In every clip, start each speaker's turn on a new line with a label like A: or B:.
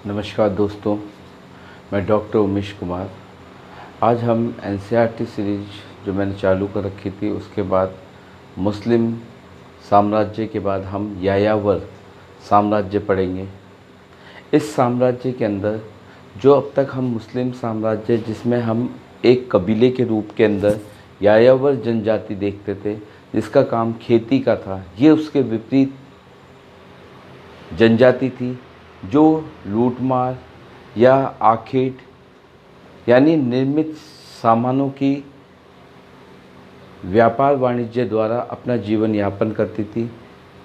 A: नमस्कार दोस्तों, मैं डॉक्टर उमेश कुमार। आज हम एनसीईआरटी सीरीज जो मैंने चालू कर रखी थी उसके बाद मुस्लिम साम्राज्य के बाद हम यायावर साम्राज्य पढ़ेंगे। इस साम्राज्य के अंदर जो अब तक हम मुस्लिम साम्राज्य जिसमें हम एक कबीले के रूप के अंदर यायावर जनजाति देखते थे जिसका काम खेती का था, ये उसके विपरीत जनजाति थी जो लूटमार या आखेट यानी निर्मित सामानों की व्यापार वाणिज्य द्वारा अपना जीवन यापन करती थी।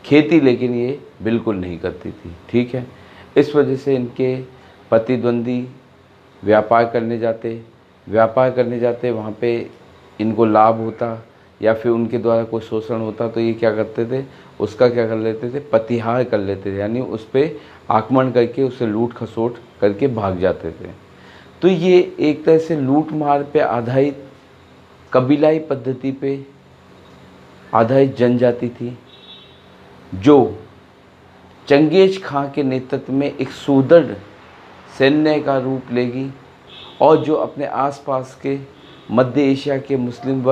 A: खेती लेकिन ये बिल्कुल नहीं करती थी। ठीक है, इस वजह से इनके प्रतिद्वंदी व्यापार करने जाते वहाँ पे इनको लाभ होता या फिर उनके द्वारा कोई शोषण होता तो ये क्या करते थे, उसका क्या कर लेते थे, प्रतिहार कर लेते थे, यानी उस पर आक्रमण करके उसे लूट खसोट करके भाग जाते थे। तो ये एक तरह से लूट मार पे आधारित कबीलाई पद्धति पे आधारित जनजाति थी जो चंगेज खां के नेतृत्व में एक सुदृढ़ सैन्य का रूप लेगी और जो अपने आसपास के मध्य एशिया के मुस्लिम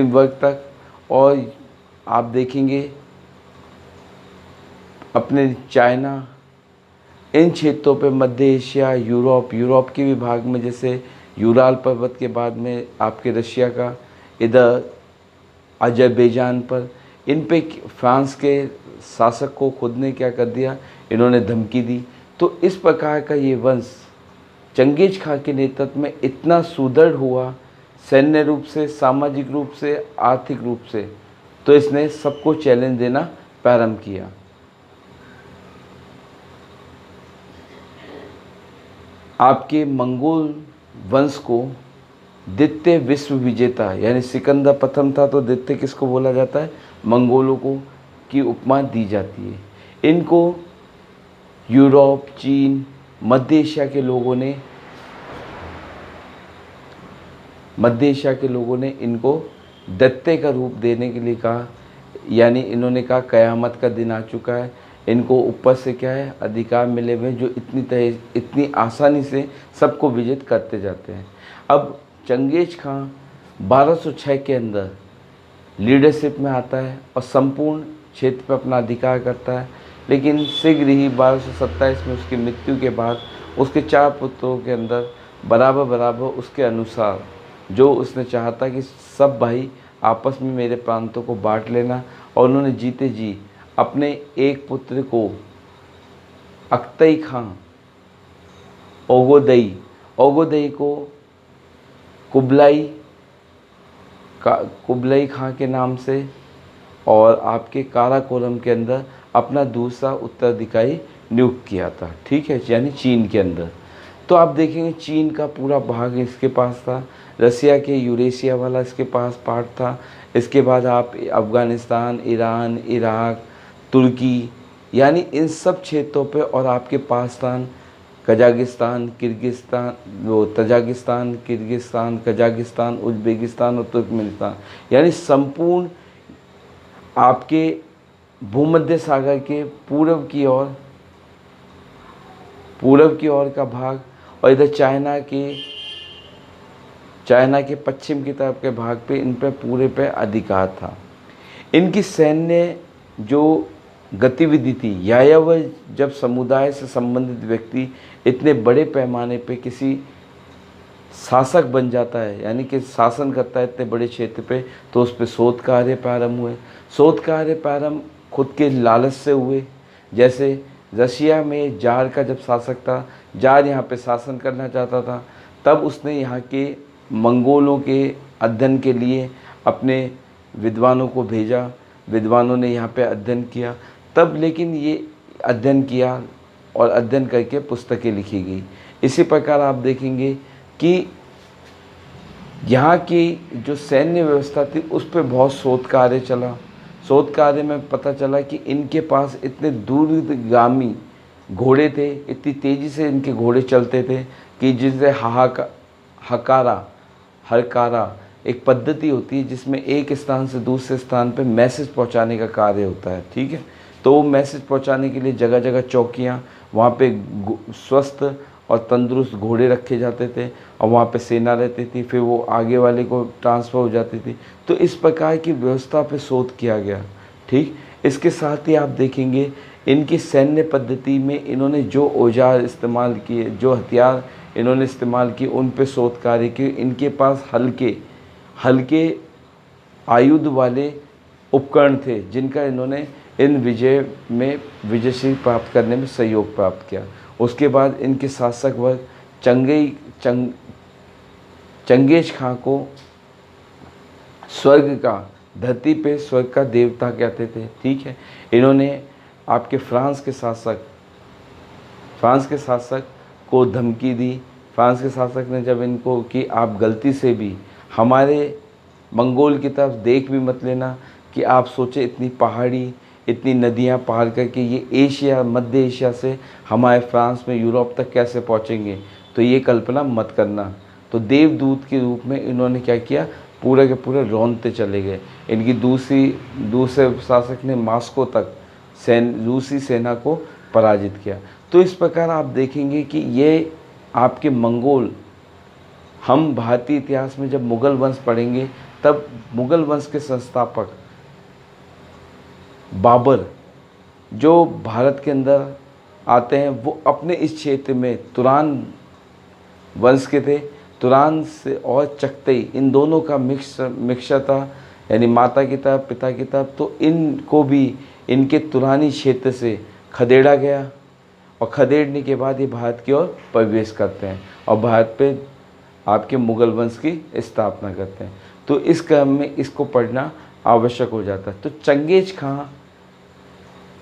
A: वर्ग तक, और आप देखेंगे अपने चाइना, इन क्षेत्रों पे मध्य एशिया, यूरोप के विभाग में, जैसे यूराल पर्वत के बाद में आपके रशिया का, इधर अजरबैजान पर, इन पे फ्रांस के शासक को खुद ने क्या कर दिया, इन्होंने धमकी दी। तो इस प्रकार का ये वंश चंगेज खां के नेतृत्व में इतना सुदृढ़ हुआ, सैन्य रूप से, सामाजिक रूप से, आर्थिक रूप से, तो इसने सबको चैलेंज देना प्रारंभ किया। आपके मंगोल वंश को द्वितीय विश्व विजेता यानी सिकंदर प्रथम था, तो द्वितीय किसको बोला जाता है, मंगोलों को की उपमा दी जाती है। इनको यूरोप, चीन, मध्य एशिया के लोगों ने इनको दैत्य का रूप देने के लिए कहा, यानी इन्होंने कहा कयामत का दिन आ चुका है, इनको ऊपर से क्या है, अधिकार मिले हुए जो इतनी आसानी से सबको विजित करते जाते हैं। अब चंगेज खां 1206 के अंदर लीडरशिप में आता है और संपूर्ण क्षेत्र पर अपना अधिकार करता है, लेकिन शीघ्र ही 1227 में उसकी मृत्यु के बाद उसके 4 पुत्रों के अंदर बराबर उसके अनुसार जो उसने चाहा था कि सब भाई आपस में मेरे प्रांतों को बांट लेना, और उन्होंने जीते जी अपने एक पुत्र को अख्तई खां ओगोदई को कुबलाई खां के नाम से और आपके काराकोरम के अंदर अपना दूसरा उत्तराधिकारी नियुक्त किया था। ठीक है, यानी चीन के अंदर। तो आप देखेंगे चीन का पूरा भाग इसके पास था, रसिया के यूरेशिया वाला इसके पास पार्ट था। इसके बाद आप अफ़गानिस्तान, ईरान, इराक, तुर्की, यानी इन सब क्षेत्रों पे, और आपके पाकिस्तान, कजाकिस्तान, उज़्बेकिस्तान और तुर्कमेनिस्तान, यानी संपूर्ण आपके भूमध्य सागर के पूर्व की ओर का भाग, और इधर चाइना के पश्चिम की तरफ के भाग पे इन पे पूरे पे अधिकार था। इनकी सैन्य जो गतिविधि थी, यायावर जब समुदाय से संबंधित व्यक्ति इतने बड़े पैमाने पे किसी शासक बन जाता है, यानी कि शासन करता है इतने बड़े क्षेत्र पे, तो उस पर शोध कार्य प्रारंभ हुए। शोध कार्य प्रारंभ खुद के लालच से हुए। जैसे रशिया में जार का जब शासक था, जार यहाँ पे शासन करना चाहता था, तब उसने यहाँ के मंगोलों के अध्ययन के लिए अपने विद्वानों को भेजा। विद्वानों ने यहाँ पे अध्ययन किया, तब लेकिन ये अध्ययन किया और अध्ययन करके पुस्तकें लिखी गई। इसी प्रकार आप देखेंगे कि यहाँ की जो सैन्य व्यवस्था थी उस पर बहुत शोध कार्य चला। शोध कार्य में पता चला कि इनके पास इतने दूरगामी घोड़े थे, इतनी तेज़ी से इनके घोड़े चलते थे कि जिनसे हरकारा एक पद्धति होती है जिसमें एक स्थान से दूसरे स्थान पे मैसेज पहुंचाने का कार्य होता है। ठीक है, तो मैसेज पहुंचाने के लिए जगह जगह चौकियां, वहाँ पे स्वस्थ और तंदुरुस्त घोड़े रखे जाते थे और वहाँ पे सेना रहती थी, फिर वो आगे वाले को ट्रांसफ़र हो जाती थी। तो इस प्रकार की व्यवस्था पे शोध किया गया। ठीक, इसके साथ ही आप देखेंगे इनकी सैन्य पद्धति में इन्होंने जो औजार इस्तेमाल किए, जो हथियार इन्होंने इस्तेमाल किए, उन पे शोध कार्य किए। इनके पास हल्के हल्के आयुध वाले उपकरण थे जिनका इन्होंने इन विजय में विजयश्री प्राप्त करने में सहयोग प्राप्त किया। उसके बाद इनके शासक वर्ग चंगेज खां को स्वर्ग का, धरती पे स्वर्ग का देवता कहते थे। ठीक है, इन्होंने आपके फ्रांस के शासक को धमकी दी। फ्रांस के शासक ने जब इनको कि आप गलती से भी हमारे मंगोल की तरफ देख भी मत लेना, कि आप सोचे इतनी पहाड़ी, इतनी नदियां पार करके ये एशिया, मध्य एशिया से हमारे फ्रांस में यूरोप तक कैसे पहुंचेंगे, तो ये कल्पना मत करना। तो देवदूत के रूप में इन्होंने क्या किया, पूरे के पूरे रौंदते चले गए। इनकी दूसरे शासक ने मास्को तक रूसी सेना को पराजित किया। तो इस प्रकार आप देखेंगे कि ये आपके मंगोल, हम भारतीय इतिहास में जब मुग़ल वंश पढ़ेंगे तब मुग़ल वंश के संस्थापक बाबर जो भारत के अंदर आते हैं, वो अपने इस क्षेत्र में तुरान वंश के थे। तुरान से और चकतई, इन दोनों का मिक्सचर था, यानी माता की तरफ पिता की तरफ। तो इनको भी इनके तुरानी क्षेत्र से खदेड़ा गया और खदेड़ने के बाद ये भारत की ओर प्रवेश करते हैं और भारत पे आपके मुग़ल वंश की स्थापना करते हैं। तो इस क्रम में इसको पढ़ना आवश्यक हो जाता है। तो चंगेज खां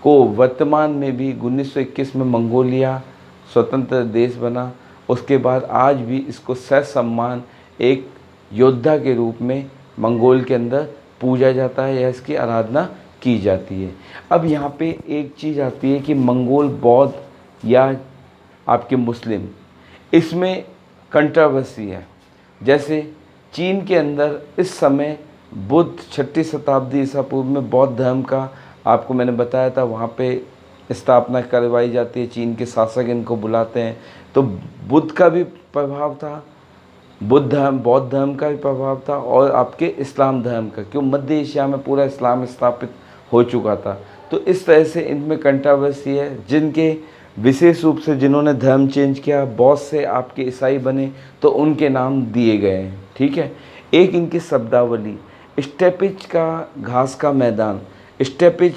A: को वर्तमान में भी 1921 में मंगोलिया स्वतंत्र देश बना, उसके बाद आज भी इसको ससम्मान एक योद्धा के रूप में मंगोल के अंदर पूजा जाता है या इसकी आराधना की जाती है। अब यहाँ पे एक चीज़ आती है कि मंगोल, बौद्ध या आपके मुस्लिम, इसमें कंट्रोवर्सी है। जैसे चीन के अंदर इस समय बुद्ध 6वीं शताब्दी ईसा पूर्व में बौद्ध धर्म का, आपको मैंने बताया था, वहाँ पे स्थापना करवाई जाती है। चीन के शासक इनको बुलाते हैं। तो बुद्ध का भी प्रभाव था, बौद्ध धर्म का भी प्रभाव था और आपके इस्लाम धर्म का, क्यों मध्य एशिया में पूरा इस्लाम स्थापित हो चुका था। तो इस तरह से इनमें कंट्रोवर्सी है। जिनके विशेष रूप से जिन्होंने धर्म चेंज किया, बहुत से आपके ईसाई बने, तो उनके नाम दिए गए हैं। ठीक है, एक इनकी शब्दावली, स्टेपिज का घास का मैदान, स्टेपिज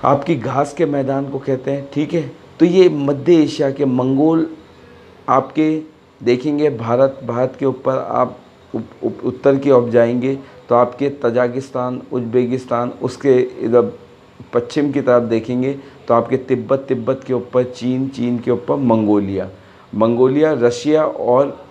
A: आपकी घास के मैदान को कहते हैं। ठीक है, तो ये मध्य एशिया के मंगोल आपके देखेंगे, भारत के ऊपर आप उत्तर की ओर जाएंगे तो आपके तजाकिस्तान, उज्बेकिस्तान, उसके इधर पश्चिम की तरफ देखेंगे तो आपके तिब्बत के ऊपर चीन के ऊपर मंगोलिया, रशिया और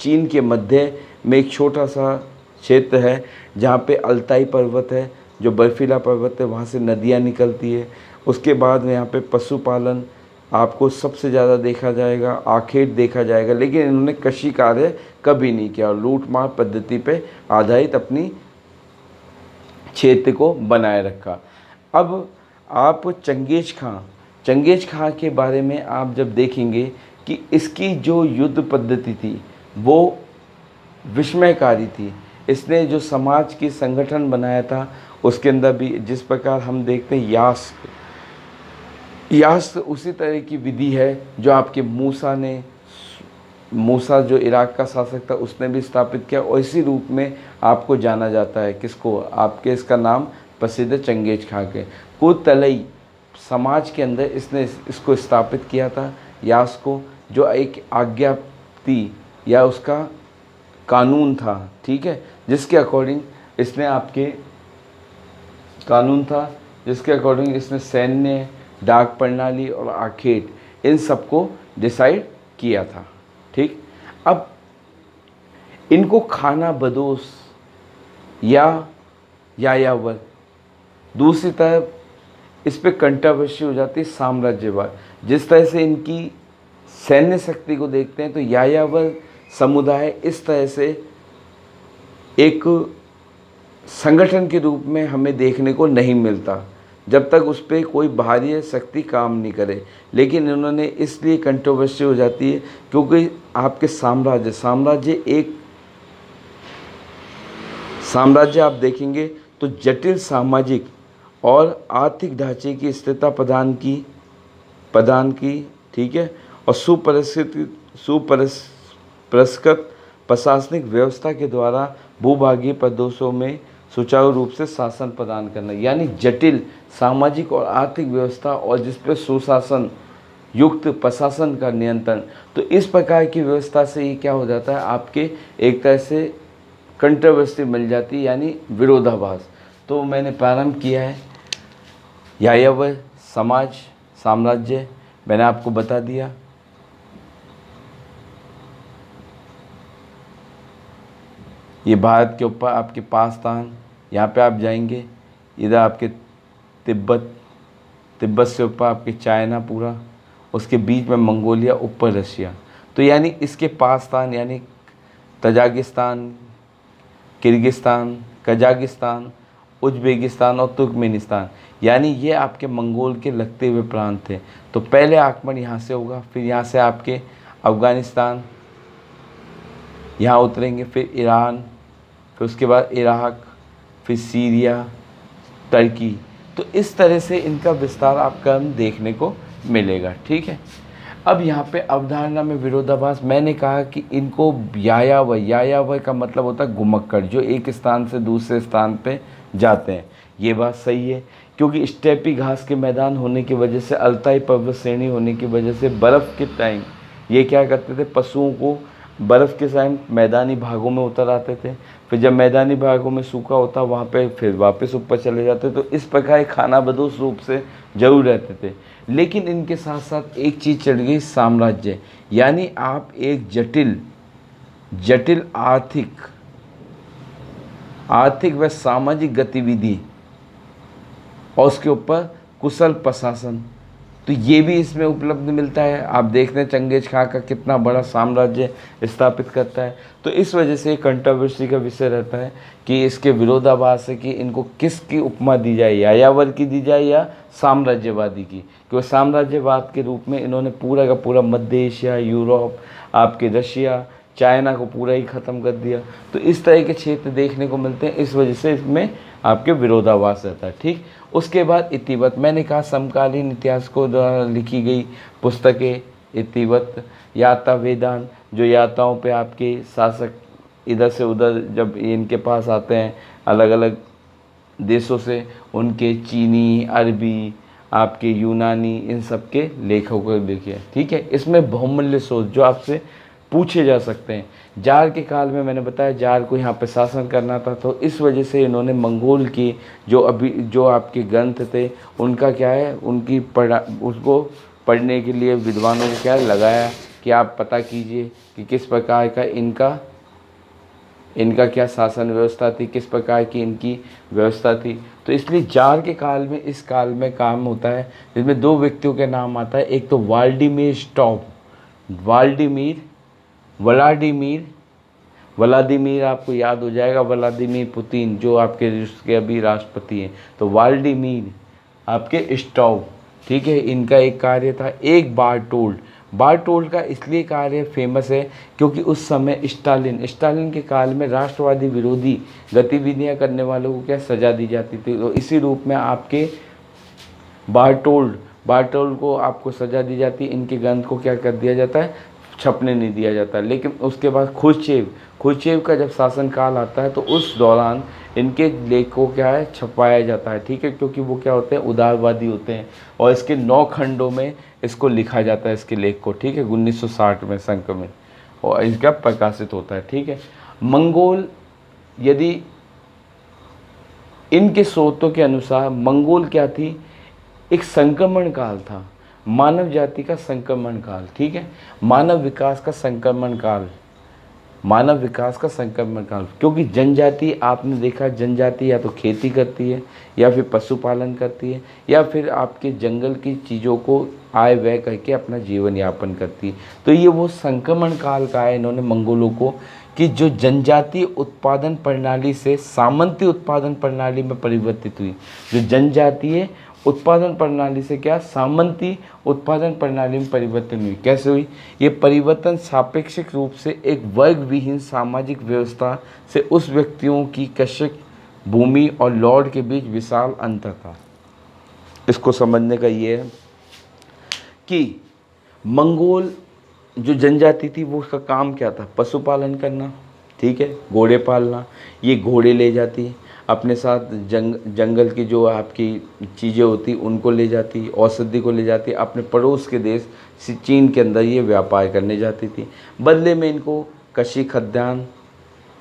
A: चीन के मध्य में एक छोटा सा क्षेत्र है जहाँ पे अल्ताई पर्वत है, जो बर्फीला पर्वत है, वहाँ से नदियाँ निकलती है। उसके बाद में यहाँ पे पशुपालन आपको सबसे ज़्यादा देखा जाएगा, आखेट देखा जाएगा, लेकिन इन्होंने कृषि कार्य कभी नहीं किया, लूट मार पद्धति पे आधारित अपनी क्षेत्र को बनाए रखा। अब आप चंगेज खां के बारे में आप जब देखेंगे कि इसकी जो युद्ध पद्धति थी वो विस्मयकारी थी। इसने जो समाज की संगठन बनाया था उसके अंदर भी जिस प्रकार हम देखते हैं यास्क उसी तरह की विधि है जो आपके मूसा जो इराक का शासक था उसने भी स्थापित किया, और इसी रूप में आपको जाना जाता है। किसको? आपके इसका नाम प्रसिद्ध चंगेज खां के। कुतलई समाज के अंदर इसने इसको स्थापित किया था, यास्क को, जो एक आज्ञा थी या उसका कानून था। ठीक है, जिसके अकॉर्डिंग इसने सैन्य, डाक प्रणाली और आखेट इन सबको डिसाइड किया था। ठीक, अब इनको खाना बदोश या यायावर, दूसरी तरफ इस पे कंट्रोवर्सी हो जाती है साम्राज्यवाद। जिस तरह से इनकी सैन्य शक्ति को देखते हैं तो यायावर समुदाय इस तरह से एक संगठन के रूप में हमें देखने को नहीं मिलता। जब तक उस पर कोई बाहरी शक्ति काम नहीं करे। लेकिन इन्होंने इसलिए कंट्रोवर्सी हो जाती है क्योंकि आपके साम्राज्य आप देखेंगे तो जटिल सामाजिक और आर्थिक ढांचे की स्थिरता प्रदान की, ठीक है, और सुपरिष्कृत प्रशासनिक व्यवस्था के द्वारा भूभागीय प्रदेशों में सुचारू रूप से शासन प्रदान करना। यानी जटिल सामाजिक और आर्थिक व्यवस्था और जिस पर सुशासन युक्त प्रशासन का नियंत्रण। तो इस प्रकार की व्यवस्था से ये क्या हो जाता है, आपके एक तरह से कंट्रोवर्सी मिल जाती है, यानी विरोधाभास। तो मैंने प्रारंभ किया है यायावर समाज साम्राज्य, मैंने आपको बता दिया। ये भारत के ऊपर आपके पाकिस्तान, यहाँ पे आप जाएंगे, इधर आपके तिब्बत से ऊपर आपके चाइना पूरा, उसके बीच में मंगोलिया, ऊपर रशिया। तो यानी इसके पाकिस्तान यानी तजाकिस्तान, किर्गिस्तान, कजाकिस्तान, उज्बेकिस्तान और तुर्कमेनिस्तान, यानी ये आपके मंगोल के लगते हुए प्रांत थे। तो पहले आक्रमण यहाँ से होगा, फिर यहाँ से आपके अफ़गानिस्तान यहाँ उतरेंगे, फिर ईरान, फिर उसके बाद इराक, फिर सीरिया, टर्की। तो इस तरह से इनका विस्तार आपका देखने को मिलेगा, ठीक है। अब यहाँ पे अवधारणा में विरोधाभास, मैंने कहा कि इनको यायावर का मतलब होता है घुमक्कड़, जो एक स्थान से दूसरे स्थान पे जाते हैं। ये बात सही है क्योंकि स्टेपी घास के मैदान होने की वजह से, अल्ताई पर्वत श्रेणी होने की वजह से बर्फ़ के टाइम ये क्या करते थे, पशुओं को बर्फ़ के टाइम मैदानी भागों में उतर आते थे। फिर जब मैदानी भागों में सूखा होता वहाँ पे फिर वापस ऊपर चले जाते। तो इस प्रकार खानाबदोश रूप से जरूर रहते थे। लेकिन इनके साथ साथ एक चीज़ चढ़ गई, साम्राज्य, यानी आप एक जटिल आर्थिक व सामाजिक गतिविधि और उसके ऊपर कुशल प्रशासन। तो ये भी इसमें उपलब्ध मिलता है। आप देखते हैं चंगेज खां का कितना बड़ा साम्राज्य स्थापित करता है। तो इस वजह से कंट्रोवर्सी का विषय रहता है कि इसके विरोधाभास है कि इनको किसकी उपमा दी जाए, यायावर की दी जाए या साम्राज्यवादी की। क्योंकि साम्राज्यवाद के रूप में इन्होंने पूरा का पूरा मध्य एशिया, यूरोप, आपके रशिया, चाइना को पूरा ही ख़त्म कर दिया। तो इस तरह के क्षेत्र देखने को मिलते हैं, इस वजह से इसमें आपके विरोधाभास रहता है, ठीक। उसके बाद इतिवत, मैंने कहा समकालीन इतिहास को द्वारा लिखी गई पुस्तकें, इतिवत, याता वेदांत, जो याताओं पे आपके शासक इधर से उधर जब इनके पास आते हैं अलग अलग देशों से, उनके चीनी, अरबी, आपके यूनानी, इन सब के लेखों को देखिए, ठीक है। इसमें बहुमूल्य शोध जो आपसे पूछे जा सकते हैं। जार के काल में मैंने बताया जार को यहाँ पे शासन करना था, तो इस वजह से इन्होंने मंगोल की जो आपके ग्रंथ थे उनका क्या है, उसको पढ़ने के लिए विद्वानों को क्या लगाया कि आप पता कीजिए कि किस प्रकार का इनका क्या शासन व्यवस्था थी, किस प्रकार की इनकी व्यवस्था थी। तो इसलिए जार के काल में, इस काल में काम होता है जिसमें दो व्यक्तियों के नाम आता है। एक तो व्लादिमीर आपको याद हो जाएगा, व्लादिमीर पुतिन जो आपके रूस के अभी राष्ट्रपति हैं। तो व्लादिमीर आपके स्टॉव, ठीक है, इनका एक कार्य था। एक बारटोल्ड का इसलिए कार्य फेमस है क्योंकि उस समय स्टालिन के काल में राष्ट्रवादी विरोधी गतिविधियां करने वालों को क्या सजा दी जाती थी। तो इसी रूप में आपके बारटोल्ड को आपको सजा दी जाती है। इनके ग्रंथ को क्या कर दिया जाता है, छपने नहीं दिया जाता। लेकिन उसके बाद खुर्चेव का जब शासनकाल आता है तो उस दौरान इनके लेख को क्या है, छपाया जाता है, ठीक है, क्योंकि वो क्या होते हैं, उदारवादी होते हैं। और इसके 9 खंडों में इसको लिखा जाता है, इसके लेख को, ठीक है, 1960 में संकलन और इनका प्रकाशित होता है, ठीक है। मंगोल, यदि इनके स्रोतों के अनुसार मंगोल क्या थी, एक संक्रमण काल था, मानव जाति का संक्रमण काल, ठीक है, मानव विकास का संक्रमण काल। क्योंकि जनजाति, आपने देखा जनजाति या तो खेती करती है या फिर पशुपालन करती है या फिर आपके जंगल की चीज़ों को आय व्यय करके अपना जीवन यापन करती है। तो ये वो संक्रमण काल का है इन्होंने मंगोलों को, कि जो जनजातीय उत्पादन प्रणाली से सामंती उत्पादन प्रणाली में परिवर्तित हुई। जो जनजातीय उत्पादन प्रणाली से क्या सामंती उत्पादन प्रणाली में परिवर्तन हुई। कैसे हुई? ये परिवर्तन सापेक्षिक रूप से एक वर्ग विहीन सामाजिक व्यवस्था से उस व्यक्तियों की कृषक भूमि और लॉर्ड के बीच विशाल अंतर था। इसको समझने का ये है कि मंगोल जो जनजाति थी वो उसका काम क्या था? पशुपालन करना, ठीक है, घोड़े पालना। ये घोड़े ले जाती अपने साथ, जंगल की जो आपकी चीज़ें होती उनको ले जाती, औषधि को ले जाती, अपने पड़ोस के देश चीन के अंदर ये व्यापार करने जाती थी। बदले में इनको कृषि खाद्यान्न,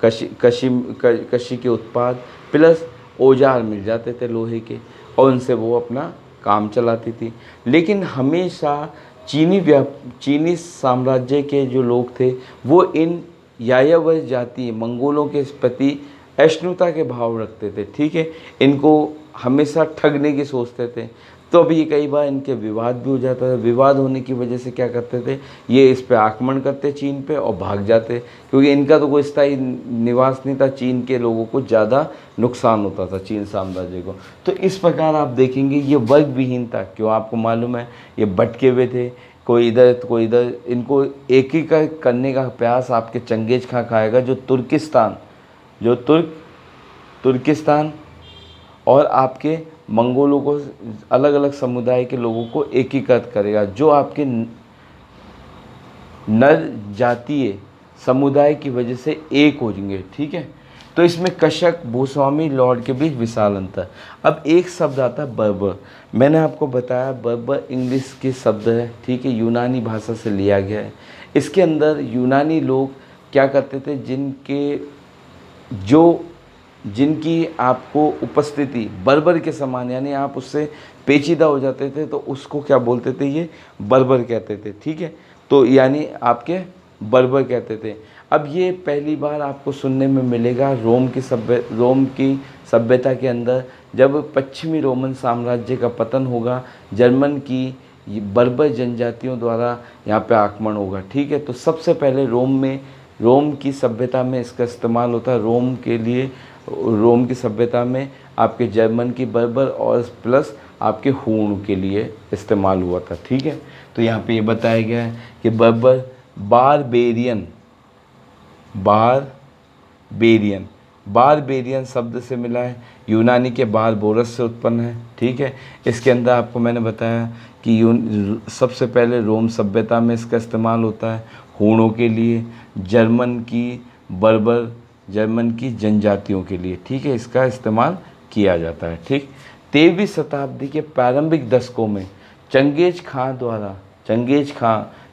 A: कृषि के उत्पाद प्लस औजार मिल जाते थे लोहे के, और उनसे वो अपना काम चलाती थी। लेकिन हमेशा चीनी साम्राज्य के जो लोग थे वो इन यायावर जाति मंगोलों के प्रति अश्नुता के भाव रखते थे, ठीक है, इनको हमेशा ठगने की सोचते थे। तो अभी ये कई बार इनके विवाद भी हो जाता था। विवाद होने की वजह से क्या करते थे, ये इस पे आक्रमण करते चीन पे और भाग जाते, क्योंकि इनका तो कोई स्थायी निवास नहीं था। चीन के लोगों को ज़्यादा नुकसान होता था, चीन साम्राज्य को। तो इस प्रकार आप देखेंगे ये वर्ग विहीन था। क्यों? आपको मालूम है ये भटके हुए थे, कोई इधर तो कोई इधर। इनको एकीकृत करने का प्रयास आपके चंगेज खां खाएगा, जो तुर्किस्तान और आपके मंगोलों को, अलग अलग समुदाय के लोगों को एकीकृत करेगा, जो आपके नर जातीय समुदाय की वजह से एक हो जाएंगे, ठीक है। तो इसमें कशक भूस्वामी लॉर्ड के बीच विशाल अंतर। अब एक शब्द आता है बर्बर। मैंने आपको बताया बर्बर इंग्लिश के शब्द है, ठीक है, यूनानी भाषा से लिया गया है। इसके अंदर यूनानी लोग क्या करते थे, जिनकी आपको उपस्थिति बर्बर के समान, यानी आप उससे पेचीदा हो जाते थे, तो उसको क्या बोलते थे, ये बर्बर कहते थे, ठीक है। तो यानी आपके बर्बर कहते थे। अब ये पहली बार आपको सुनने में मिलेगा रोम की सभ्यता के अंदर, जब पश्चिमी रोमन साम्राज्य का पतन होगा, जर्मन की बर्बर जनजातियों द्वारा यहाँ पे आक्रमण होगा, ठीक है। तो सबसे पहले रोम की सभ्यता में इसका इस्तेमाल होता है। रोम की सभ्यता में आपके जर्मन की बर्बर और प्लस आपके हूण के लिए इस्तेमाल हुआ था, ठीक है। तो यहाँ पे ये बताया गया है कि बर्बर बारबेरियन शब्द से मिला है, यूनानी के बारबोरस से उत्पन्न है, ठीक है। इसके अंदर आपको मैंने बताया कि सबसे पहले रोम सभ्यता में इसका इस्तेमाल होता है हूणों के लिए, जर्मन की जनजातियों के लिए, ठीक है, इसका इस्तेमाल किया जाता है, ठीक। 23वीं शताब्दी के प्रारंभिक दशकों में चंगेज खां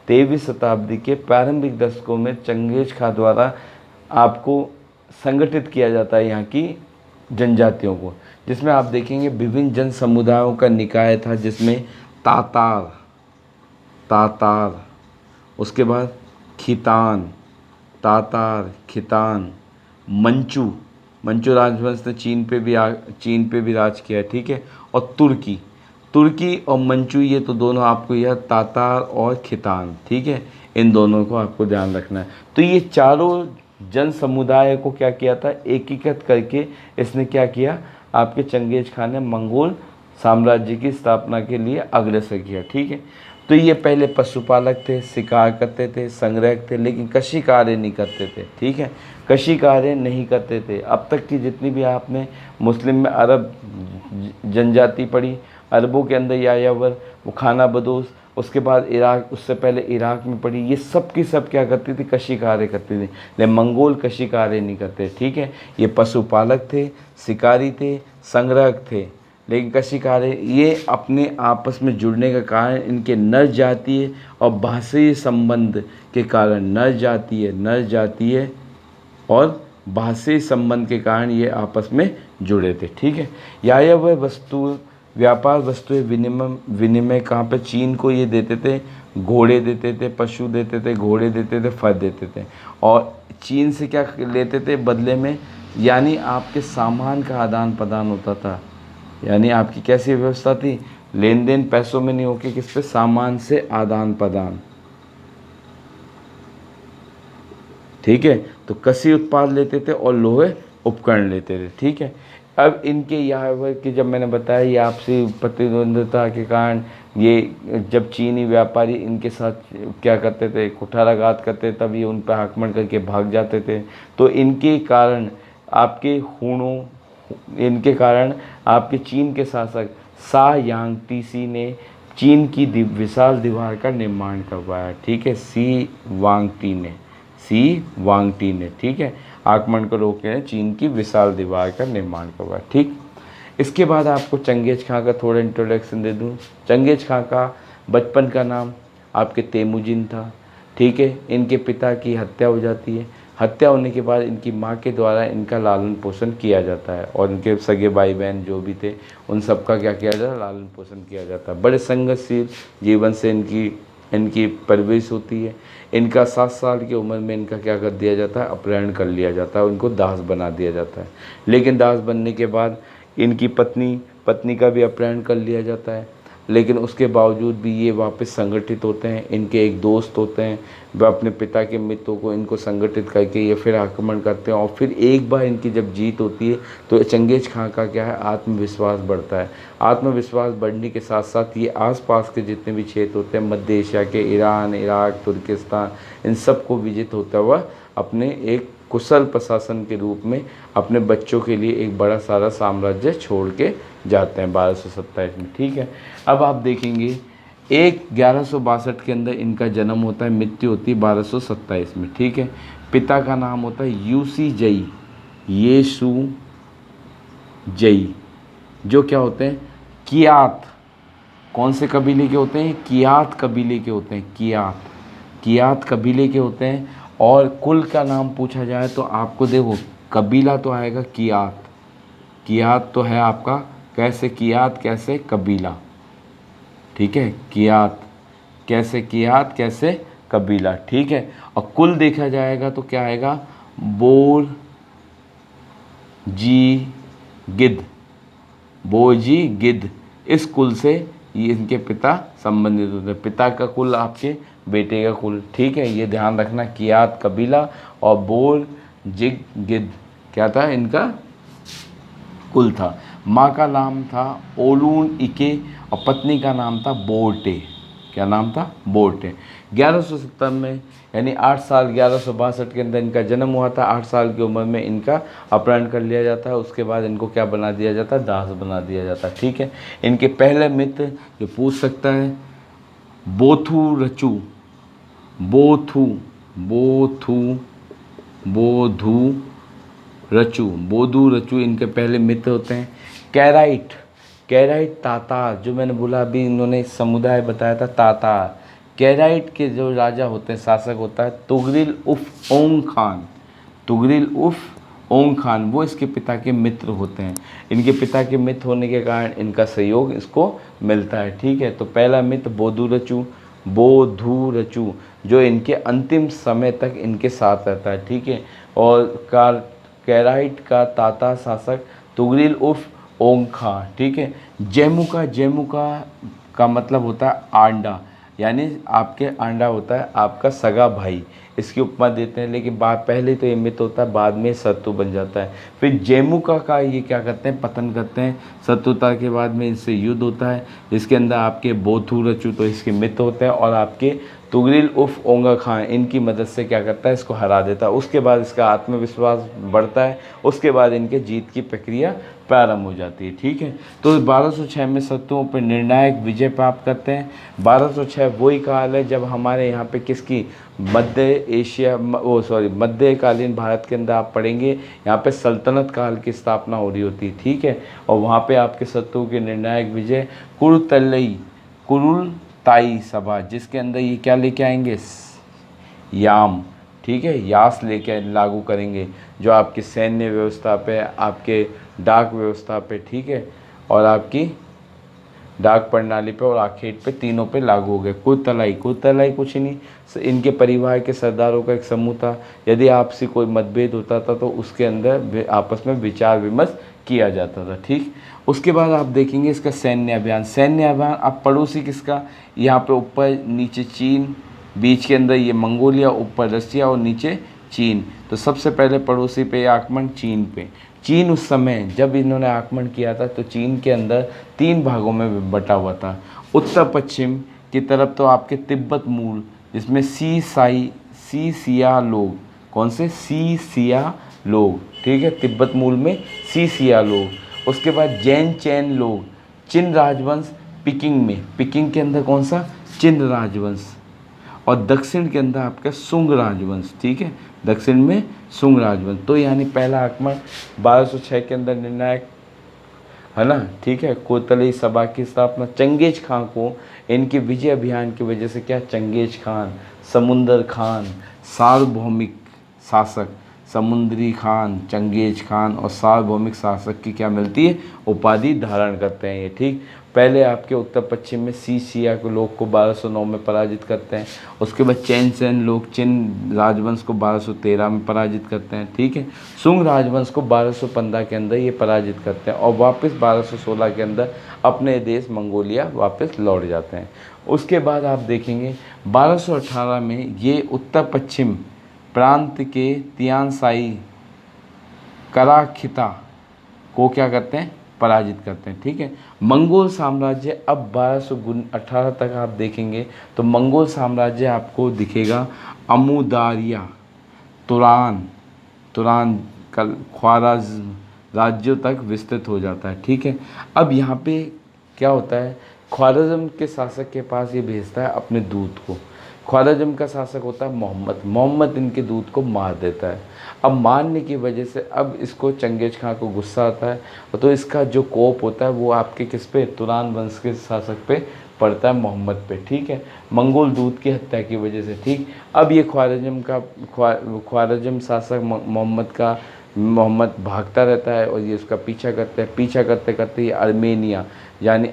A: 23वीं शताब्दी के प्रारंभिक दशकों में चंगेज खां द्वारा आपको संगठित किया जाता है यहाँ की जनजातियों को, जिसमें आप देखेंगे विभिन्न जन समुदायों का निकाय था, जिसमें तातार, उसके बाद खितान, मंचू राजवंश ने चीन पे भी राज किया है, ठीक है। और तुर्की और मंचू, ये तो दोनों आपको यह तातार और खितान, ठीक है, इन दोनों को आपको ध्यान रखना है। तो ये चारों जन समुदाय को क्या किया था, एकीकृत करके इसने क्या किया, आपके चंगेज खान ने मंगोल साम्राज्य की स्थापना के लिए अग्रसर किया, ठीक है। तो ये पहले पशुपालक थे, शिकार करते थे, संग्रहक थे, लेकिन कृषि कार्य नहीं करते थे, ठीक है, कृषि कार्य नहीं करते थे। अब तक की जितनी भी आपने मुस्लिम में अरब जनजाति पढ़ी, अरबों के अंदर यायावर, वो खाना बदोश, उसके बाद इराक, उससे पहले इराक में पढ़ी, ये सब की सब क्या करती थी, कृषि कार्य करती थी। लेकिन मंगोल कृषि कार्य नहीं करते, ठीक है। ये पशुपालक थे, शिकारी थे, संग्रहक थे, लेकिन कृषि कार्य, ये अपने आपस में जुड़ने का कारण इनके नर जातीय और भाषाई संबंध के कारण, नर जातीय और भाषाई संबंध के कारण ये आपस में जुड़े थे, ठीक है। यायावर व्यापार वस्तुएं विनिमय कहाँ पे, चीन को ये देते थे, घोड़े देते थे, पशु देते थे, घोड़े देते थे, फल देते थे, और चीन से क्या लेते थे बदले में, यानी आपके सामान का आदान प्रदान होता था। यानी आपकी कैसी व्यवस्था थी, लेन देन पैसों में नहीं होके किस पे, सामान से आदान प्रदान, ठीक है। तो कृषि उत्पाद लेते थे और लोहे उपकरण लेते थे, ठीक है। अब इनके यहाँ कि जब मैंने बताया ये आपसी प्रतिद्वंद्विता के कारण ये जब चीनी व्यापारी इनके साथ क्या करते थे, कुठाराघात करते, तब ये उन पर आक्रमण करके भाग जाते थे। तो इनके कारण इनके कारण आपके चीन के शासक सा यांग टीसी ने चीन की विशाल दीवार का निर्माण करवाया। ठीक है, सी वांग टी ने ठीक है, आक्रमण को रोकने चीन की विशाल दीवार का निर्माण करवाया। ठीक, इसके बाद आपको चंगेज खां का थोड़ा इंट्रोडक्शन दे दूं। चंगेज खां का बचपन का नाम आपके तेमुजिन था। ठीक है, इनके पिता की हत्या हो जाती है। हत्या होने के बाद इनकी माँ के द्वारा इनका लालन पोषण किया जाता है और इनके सगे भाई बहन जो भी थे उन सब का क्या किया जाता है, लालन पोषण किया जाता है। बड़े संघर्षशील जीवन से इनकी परवरिश होती है। इनका 7 साल की उम्र में इनका क्या कर दिया जाता है, अपहरण कर लिया जाता है, उनको दास बना दिया जाता है। लेकिन दास बनने के बाद इनकी पत्नी का भी अपहरण कर लिया जाता है। लेकिन उसके बावजूद भी ये वापस संगठित होते हैं। इनके एक दोस्त होते हैं, वह अपने पिता के मित्रों को इनको संगठित करके ये फिर आक्रमण करते हैं और फिर एक बार इनकी जब जीत होती है तो चंगेज खां का क्या है, आत्मविश्वास बढ़ता है। आत्मविश्वास बढ़ने के साथ साथ ये आसपास के जितने भी क्षेत्र होते हैं, मध्य एशिया के ईरान, इराक, तुर्किस्तान, इन सबको विजित होता हुआ अपने एक कुशल प्रशासन के रूप में अपने बच्चों के लिए एक बड़ा सारा साम्राज्य छोड़ के जाते हैं 1227 में। ठीक है, अब आप देखेंगे 1162 के अंदर इनका जन्म होता है, मृत्यु होती है 1227 में। ठीक है, पिता का नाम होता है यूसी जई, येसु जई, जो क्या होते हैं, कियात। कौन से कबीले के होते हैं, कियात कबीले के होते हैं, कियात कबीले के होते हैं। और कुल का नाम पूछा जाए तो आपको देखो, कबीला तो आएगा कियात तो है आपका, कैसे कियात कैसे कबीला। ठीक है, कियात कैसे कबीला। ठीक है, और कुल देखा जाएगा तो क्या आएगा, बोर जी गिद्ध। इस कुल से ये इनके पिता संबंधित होते हैं। पिता का कुल आपके बेटे का कुल। ठीक है, ये ध्यान रखना, कियात कबीला और बोर जिग गिद्ध क्या था, इनका कुल था। माँ का नाम था ओलून इके और पत्नी का नाम था बोर्टे। क्या नाम था, बोर्टे। 1170 में यानी 8 साल 1162 के अंदर इनका जन्म हुआ था। 8 साल की उम्र में इनका अपहरण कर लिया जाता है। उसके बाद इनको क्या बना दिया जाता है, दास बना दिया जाता है। ठीक है, इनके पहले मित्र जो पूछ सकता है, बोधू रचू इनके पहले मित्र होते हैं। कैराइट तातार, जो मैंने बोला अभी इन्होंने समुदाय बताया था, तातार। कैराइट के जो राजा होते हैं, शासक होता है तुगरिल उफ ओंग खान, वो इसके पिता के मित्र होते हैं। इनके पिता के मित्र होने के कारण इनका सहयोग इसको मिलता है। ठीक है, तो पहला मित्र बोधू रचू जो इनके अंतिम समय तक इनके साथ रहता है। ठीक है, और कैराइट का ताता शासक तुगरिल उफ ओंग खां। ठीक है, जेमुका का मतलब होता है आंडा, यानी आपके आंडा होता है आपका सगा भाई, इसकी उपमा देते हैं। लेकिन पहले तो ये मित्र होता है, बाद में शत्रु बन जाता है। फिर जेमुका का ये क्या करते हैं, पतन करते हैं। शत्रुता के बाद में इनसे युद्ध होता है, जिसके अंदर आपके बोथू रचू तो इसके मित्र होते हैं और आपके तुगरिल उफ ओंगा खां इनकी मदद से क्या करता है, इसको हरा देता है। उसके बाद इसका आत्मविश्वास बढ़ता है। उसके बाद इनके जीत की प्रक्रिया प्रारंभ हो जाती है। ठीक है, तो 1206 में शत्रुओं पर निर्णायक विजय प्राप्त करते हैं। 1206 वही काल है जब हमारे यहाँ पे किसकी मध्यकालीन भारत के अंदर आप पढ़ेंगे, यहाँ पे सल्तनत काल की स्थापना हो रही होती है। ठीक है, और वहाँ पे आपके शत्रुओं के निर्णायक विजय कुरुलताई सभा, जिसके अंदर ये क्या लेके आएंगे, याम। ठीक है, यास लेके लागू करेंगे, जो आपकी सैन्य व्यवस्था पे, आपके डाक व्यवस्था पे, ठीक है, और आपकी डाक प्रणाली पे और आखेट पे, तीनों पे लागू हो गए। कुतलाई कुछ नहीं, इनके परिवार के सरदारों का एक समूह था। यदि आपसे कोई मतभेद होता था तो उसके अंदर आपस में विचार विमर्श किया जाता था। ठीक, उसके बाद आप देखेंगे इसका सैन्य अभियान। अब पड़ोसी किसका, यहाँ पे ऊपर नीचे चीन, बीच के अंदर ये मंगोलिया, ऊपर रसिया और नीचे चीन। तो सबसे पहले पड़ोसी पे आक्रमण चीन पे। चीन उस समय जब इन्होंने आक्रमण किया था तो चीन के अंदर 3 भागों में बटा हुआ था। उत्तर पश्चिम की तरफ तो आपके तिब्बत मूल, जिसमें सी सिया लोग, कौन से सी सिया लोग, ठीक है, तिब्बत मूल में सी सिया लोग। उसके बाद जैन चैन लोग, चिन राजवंश पिकिंग में, पिकिंग के अंदर कौन सा, चिन राजवंश, और दक्षिण के अंदर आपका सुंग राजवंश, ठीक है, दक्षिण में सुंग राजवंश। तो यानी पहला आक्रमण 1206 के अंदर निर्णायक है ना, ठीक है, कोतलई सभा की स्थापना, चंगेज खां को इनके विजय अभियान की वजह से क्या, चंगेज खान, समुंदर खान, सार्वभौमिक शासक, समुद्री खान, चंगेज खान और सार्वभौमिक शासक की क्या मिलती है, उपाधि धारण करते हैं ये, ठीक। पहले आपके उत्तर पश्चिम में सी सिया के लोग को 1209 में पराजित करते हैं। उसके बाद चैन सैन लोग चिन राजवंश को 1213 में पराजित करते हैं, ठीक है। सुंग राजवंश को 1215 के अंदर ये पराजित करते हैं और वापस 1216 के अंदर अपने देश मंगोलिया वापस लौट जाते हैं। उसके बाद आप देखेंगे 1218 में ये उत्तर पश्चिम प्रांत के तियानसाई कराखिता को क्या करते हैं, पराजित करते हैं, ठीक है। मंगोल साम्राज्य अब 1218 तक आप देखेंगे तो मंगोल साम्राज्य आपको दिखेगा अमुदारिया, तुरान, ख्वाराज़्म राज्यों तक विस्तृत हो जाता है, ठीक है। अब यहाँ पे क्या होता है, ख्वाराज़्म के शासक के पास ये भेजता है अपने दूत को। ख्वाराज़्म का शासक होता है मोहम्मद इनके दूत को मार देता है। अब मारने की वजह से अब इसको चंगेज खां को गुस्सा आता है, तो इसका जो कोप होता है वो आपके किस पे, तुरान वंश के शासक पे पड़ता है, मोहम्मद पे, ठीक है, मंगोल दूत की हत्या की वजह से, ठीक। अब ये ख्वाराज़्म शासक मोहम्मद भागता रहता है और ये उसका पीछा करते करते ये अर्मेनिया यानी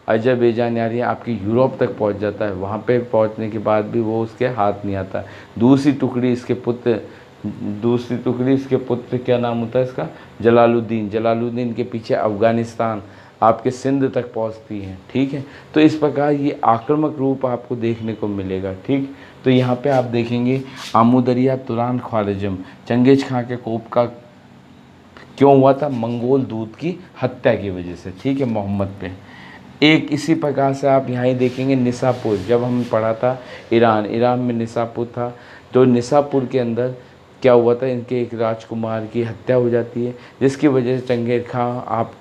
A: अजरबैजान यानी आपकी यूरोप तक पहुंच जाता है। वहाँ पे पहुंचने के बाद भी वो उसके हाथ नहीं आता। दूसरी टुकड़ी इसके पुत्र क्या नाम होता है इसका, जलालुद्दीन के पीछे अफ़गानिस्तान आपके सिंध तक पहुंचती हैं, ठीक है। तो इस प्रकार ये आक्रामक रूप आपको देखने को मिलेगा, ठीक। तो यहाँ पे आप देखेंगे आमुदरिया, तुरान, ख्वारिज़्म, चंगेज खां के कोप का क्यों हुआ था, मंगोल दूत की हत्या की वजह से, ठीक है, मोहम्मद पे। एक इसी प्रकार से आप यहाँ ही देखेंगे निसापुर, जब हम पढ़ा था ईरान में निसापुर था, तो निसापुर के अंदर क्या हुआ था, इनके एक राजकुमार की हत्या हो जाती है, जिसकी वजह से चंगेज खां आप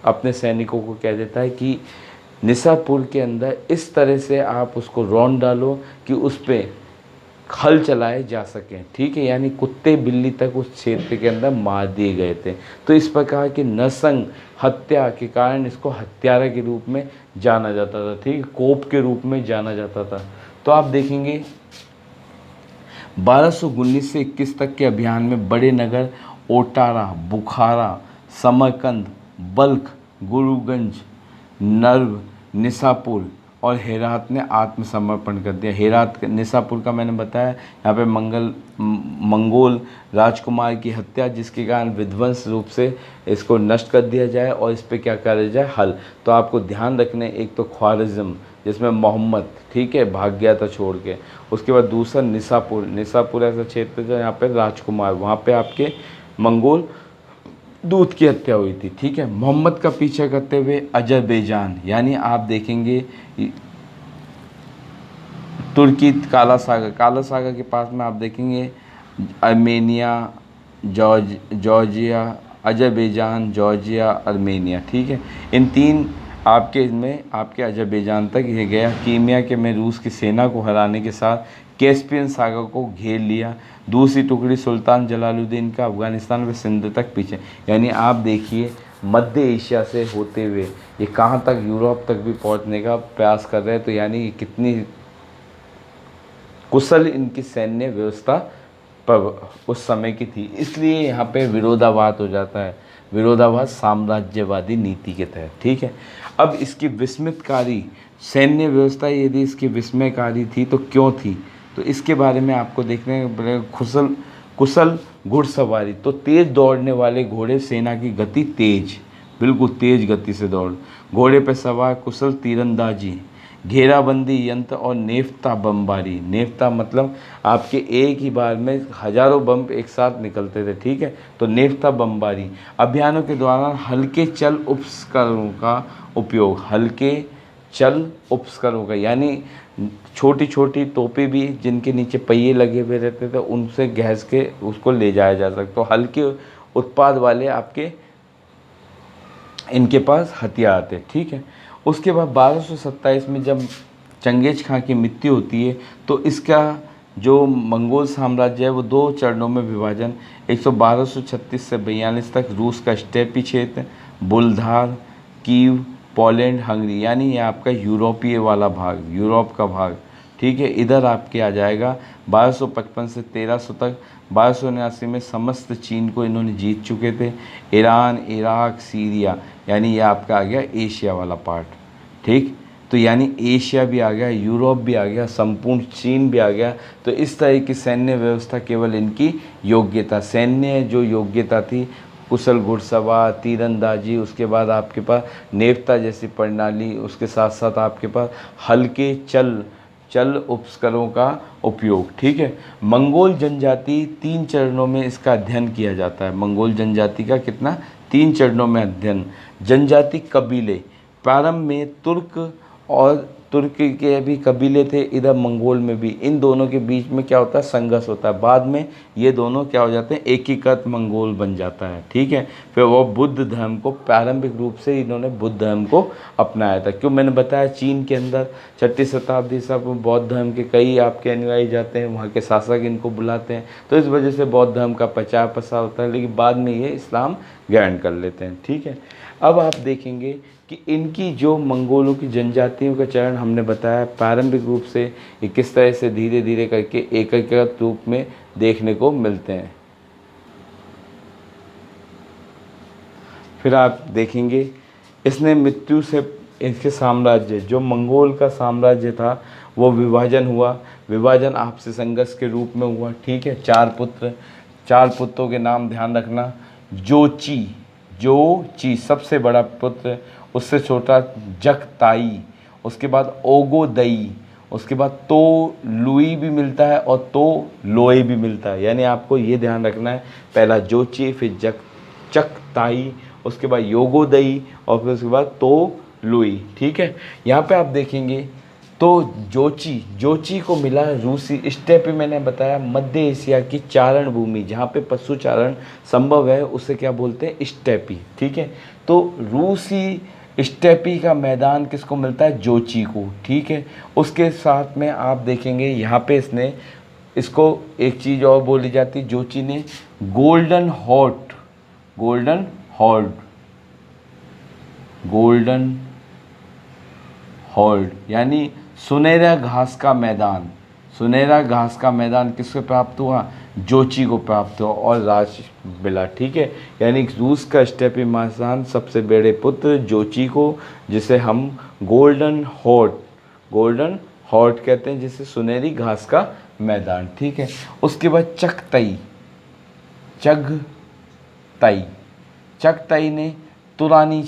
A: अपने सैनिकों को कह देता है कि निसापुर के अंदर इस तरह से आप उसको रौंद डालो कि उस पर हल चलाए जा सकें, ठीक है, यानी कुत्ते बिल्ली तक उस क्षेत्र के अंदर मार दिए गए थे। तो इस प्रकार की नरसंग हत्या के कारण इसको हत्यारा के रूप में जाना जाता था, ठीक है, कोप के रूप में जाना जाता था। तो आप देखेंगे 1219 से 21 तक के अभियान में बड़े नगर ओटारा, बुखारा, समरकंद, बल्ख, गुरुगंज, नर्व, निसापुर और हेरात ने आत्मसमर्पण कर दिया। निसापुर का मैंने बताया, यहाँ पे मंगोल राजकुमार की हत्या, जिसके कारण विध्वंस रूप से इसको नष्ट कर दिया जाए और इस पर क्या करा जाए, हल। तो आपको ध्यान रखने, एक तो ख्वारिज़्म जिसमें मोहम्मद, ठीक है, भाग गया था छोड़ के। उसके बाद दूसरा निसापुर ऐसा क्षेत्र जो यहाँ पे राजकुमार, वहाँ पे आपके मंगोल दूत की हत्या हुई थी, ठीक है। मोहम्मद का पीछा करते हुए अजरबैजान, यानी आप देखेंगे तुर्की, काला सागर के पास में आप देखेंगे Armenia, Georgia, Azerbaijan, Georgia, Armenia, ठीक है। इन तीन आपके अजरबैजान तक ये गया। कीमिया के में रूस की सेना को हराने के साथ कैस्पियन सागर को घेर लिया। दूसरी टुकड़ी सुल्तान जलालुद्दीन का अफ़गानिस्तान व सिंध तक पीछे, यानी आप देखिए मध्य एशिया से होते हुए ये कहाँ तक, यूरोप तक भी पहुँचने का प्रयास कर रहे हैं। तो यानी कितनी कुशल इनकी सैन्य व्यवस्था पर उस समय की थी। इसलिए यहाँ पे विरोधाभास हो जाता है, विरोधाभास साम्राज्यवादी नीति के तहत, ठीक है। अब इसकी विस्मयकारी सैन्य व्यवस्था यदि इसकी विस्मयकारी थी तो क्यों थी, तो इसके बारे में आपको देखने पड़ेगा। कुशल घुड़सवारी, तो तेज़ दौड़ने वाले घोड़े, सेना की गति तेज, बिल्कुल तेज गति से दौड़, घोड़े पर सवार कुशल तीरंदाजी, घेराबंदी यंत्र और नेफ्ता बमबारी। नेफ्ता मतलब आपके एक ही बार में हजारों बम एक साथ निकलते थे, ठीक है। तो नेफ्ता बमबारी अभियानों के दौरान हल्के चल उपकरणों का उपयोग। हल्के चल उपकरणों का यानी छोटी छोटी तोपें भी जिनके नीचे पहिए लगे हुए रहते थे, उनसे घिस के उसको ले जाया जा सकता। तो हल्के उत्पाद वाले आपके इनके पास हथियार थे, ठीक है। उसके बाद 1227 में जब चंगेज खां की मृत्यु होती है तो इसका जो मंगोल साम्राज्य है वो दो चरणों में विभाजन 1236 से 42 तक रूस का स्टेपी क्षेत्र, बुल्धार, कीव, पोलैंड, हंगरी, यानी ये आपका यूरोपीय वाला भाग, यूरोप का भाग, ठीक है। इधर आपके आ जाएगा 1255 से 1300 तक। 1279 में समस्त चीन को इन्होंने जीत चुके थे। ईरान, इराक, सीरिया, यानी ये आपका आ गया एशिया वाला पार्ट, ठीक। तो यानी एशिया भी आ गया, यूरोप भी आ गया, संपूर्ण चीन भी आ गया। तो इस तरह की सैन्य व्यवस्था केवल इनकी योग्यता, सैन्य जो योग्यता थी, कुशल घुड़सवार, तीरंदाजी, उसके बाद आपके पास नेफ्ता जैसी प्रणाली, उसके साथ साथ आपके पास हल्के चल उपकरणों का उपयोग, ठीक है। मंगोल जनजाति 3 चरणों में इसका अध्ययन किया जाता है। मंगोल जनजाति का कितना 3 चरणों में अध्ययन। जनजाति कबीले, प्रारंभ में तुर्क और तुर्क के भी कबीले थे, इधर मंगोल में भी। इन दोनों के बीच में क्या होता है, संघर्ष होता है। बाद में ये दोनों क्या हो जाते हैं, एकीकृत मंगोल बन जाता है, ठीक है। फिर वो बुद्ध धर्म को, प्रारंभिक रूप से इन्होंने बुद्ध धर्म को अपनाया था। क्यों, मैंने बताया चीन के अंदर 6ठी शताब्दी सब बौद्ध धर्म के कई आपके अनुयायी जाते हैं, वहाँ के शासक इनको बुलाते हैं, तो इस वजह से बौद्ध धर्म का प्रचार प्रसार होता है। लेकिन बाद में ये इस्लाम ग्रहण कर लेते हैं, ठीक है। अब आप देखेंगे कि इनकी जो मंगोलों की जनजातियों का चरण हमने बताया, प्रारंभिक रूप से ये किस तरह से धीरे धीरे करके एकीकृत रूप में देखने को मिलते हैं। फिर आप देखेंगे इसने मृत्यु से इसके साम्राज्य, जो मंगोल का साम्राज्य था वो विभाजन हुआ। विभाजन आपसी संघर्ष के रूप में हुआ, ठीक है। 4 पुत्र, 4 पुत्रों के नाम ध्यान रखना। जोची सबसे बड़ा पुत्र, उससे छोटा जगताई, उसके बाद ओगोदई, उसके बाद तो लुई भी मिलता है और तो लोई भी मिलता है। यानी आपको ये ध्यान रखना है, पहला जोची, फिर चकताई, उसके बाद योगोदई और फिर उसके बाद तो लुई, ठीक है। यहाँ पे आप देखेंगे तो जोची को मिला रूसी स्टेपी, मैंने बताया मध्य एशिया की चारण भूमि जहाँ पे पशु चारण संभव है उसे क्या बोलते हैं, स्टेपी, ठीक है। तो रूसी स्टेपी का मैदान किसको मिलता है, जोची को, ठीक है। उसके साथ में आप देखेंगे यहाँ पे इसको एक चीज़ और बोली जाती, जोची ने गोल्डन हॉर्ड यानी सुनहरा घास का मैदान। सुनहरा घास का मैदान किसको प्राप्त हुआ, जोची को प्राप्त हुआ और राज मिला, ठीक है। यानी रूस का स्टेपी मैदान सबसे बड़े पुत्र जोची को, जिसे हम गोल्डन हॉर्ड कहते हैं, जिसे सुनहरी घास का मैदान, ठीक है। उसके बाद चगताई ने तुरानी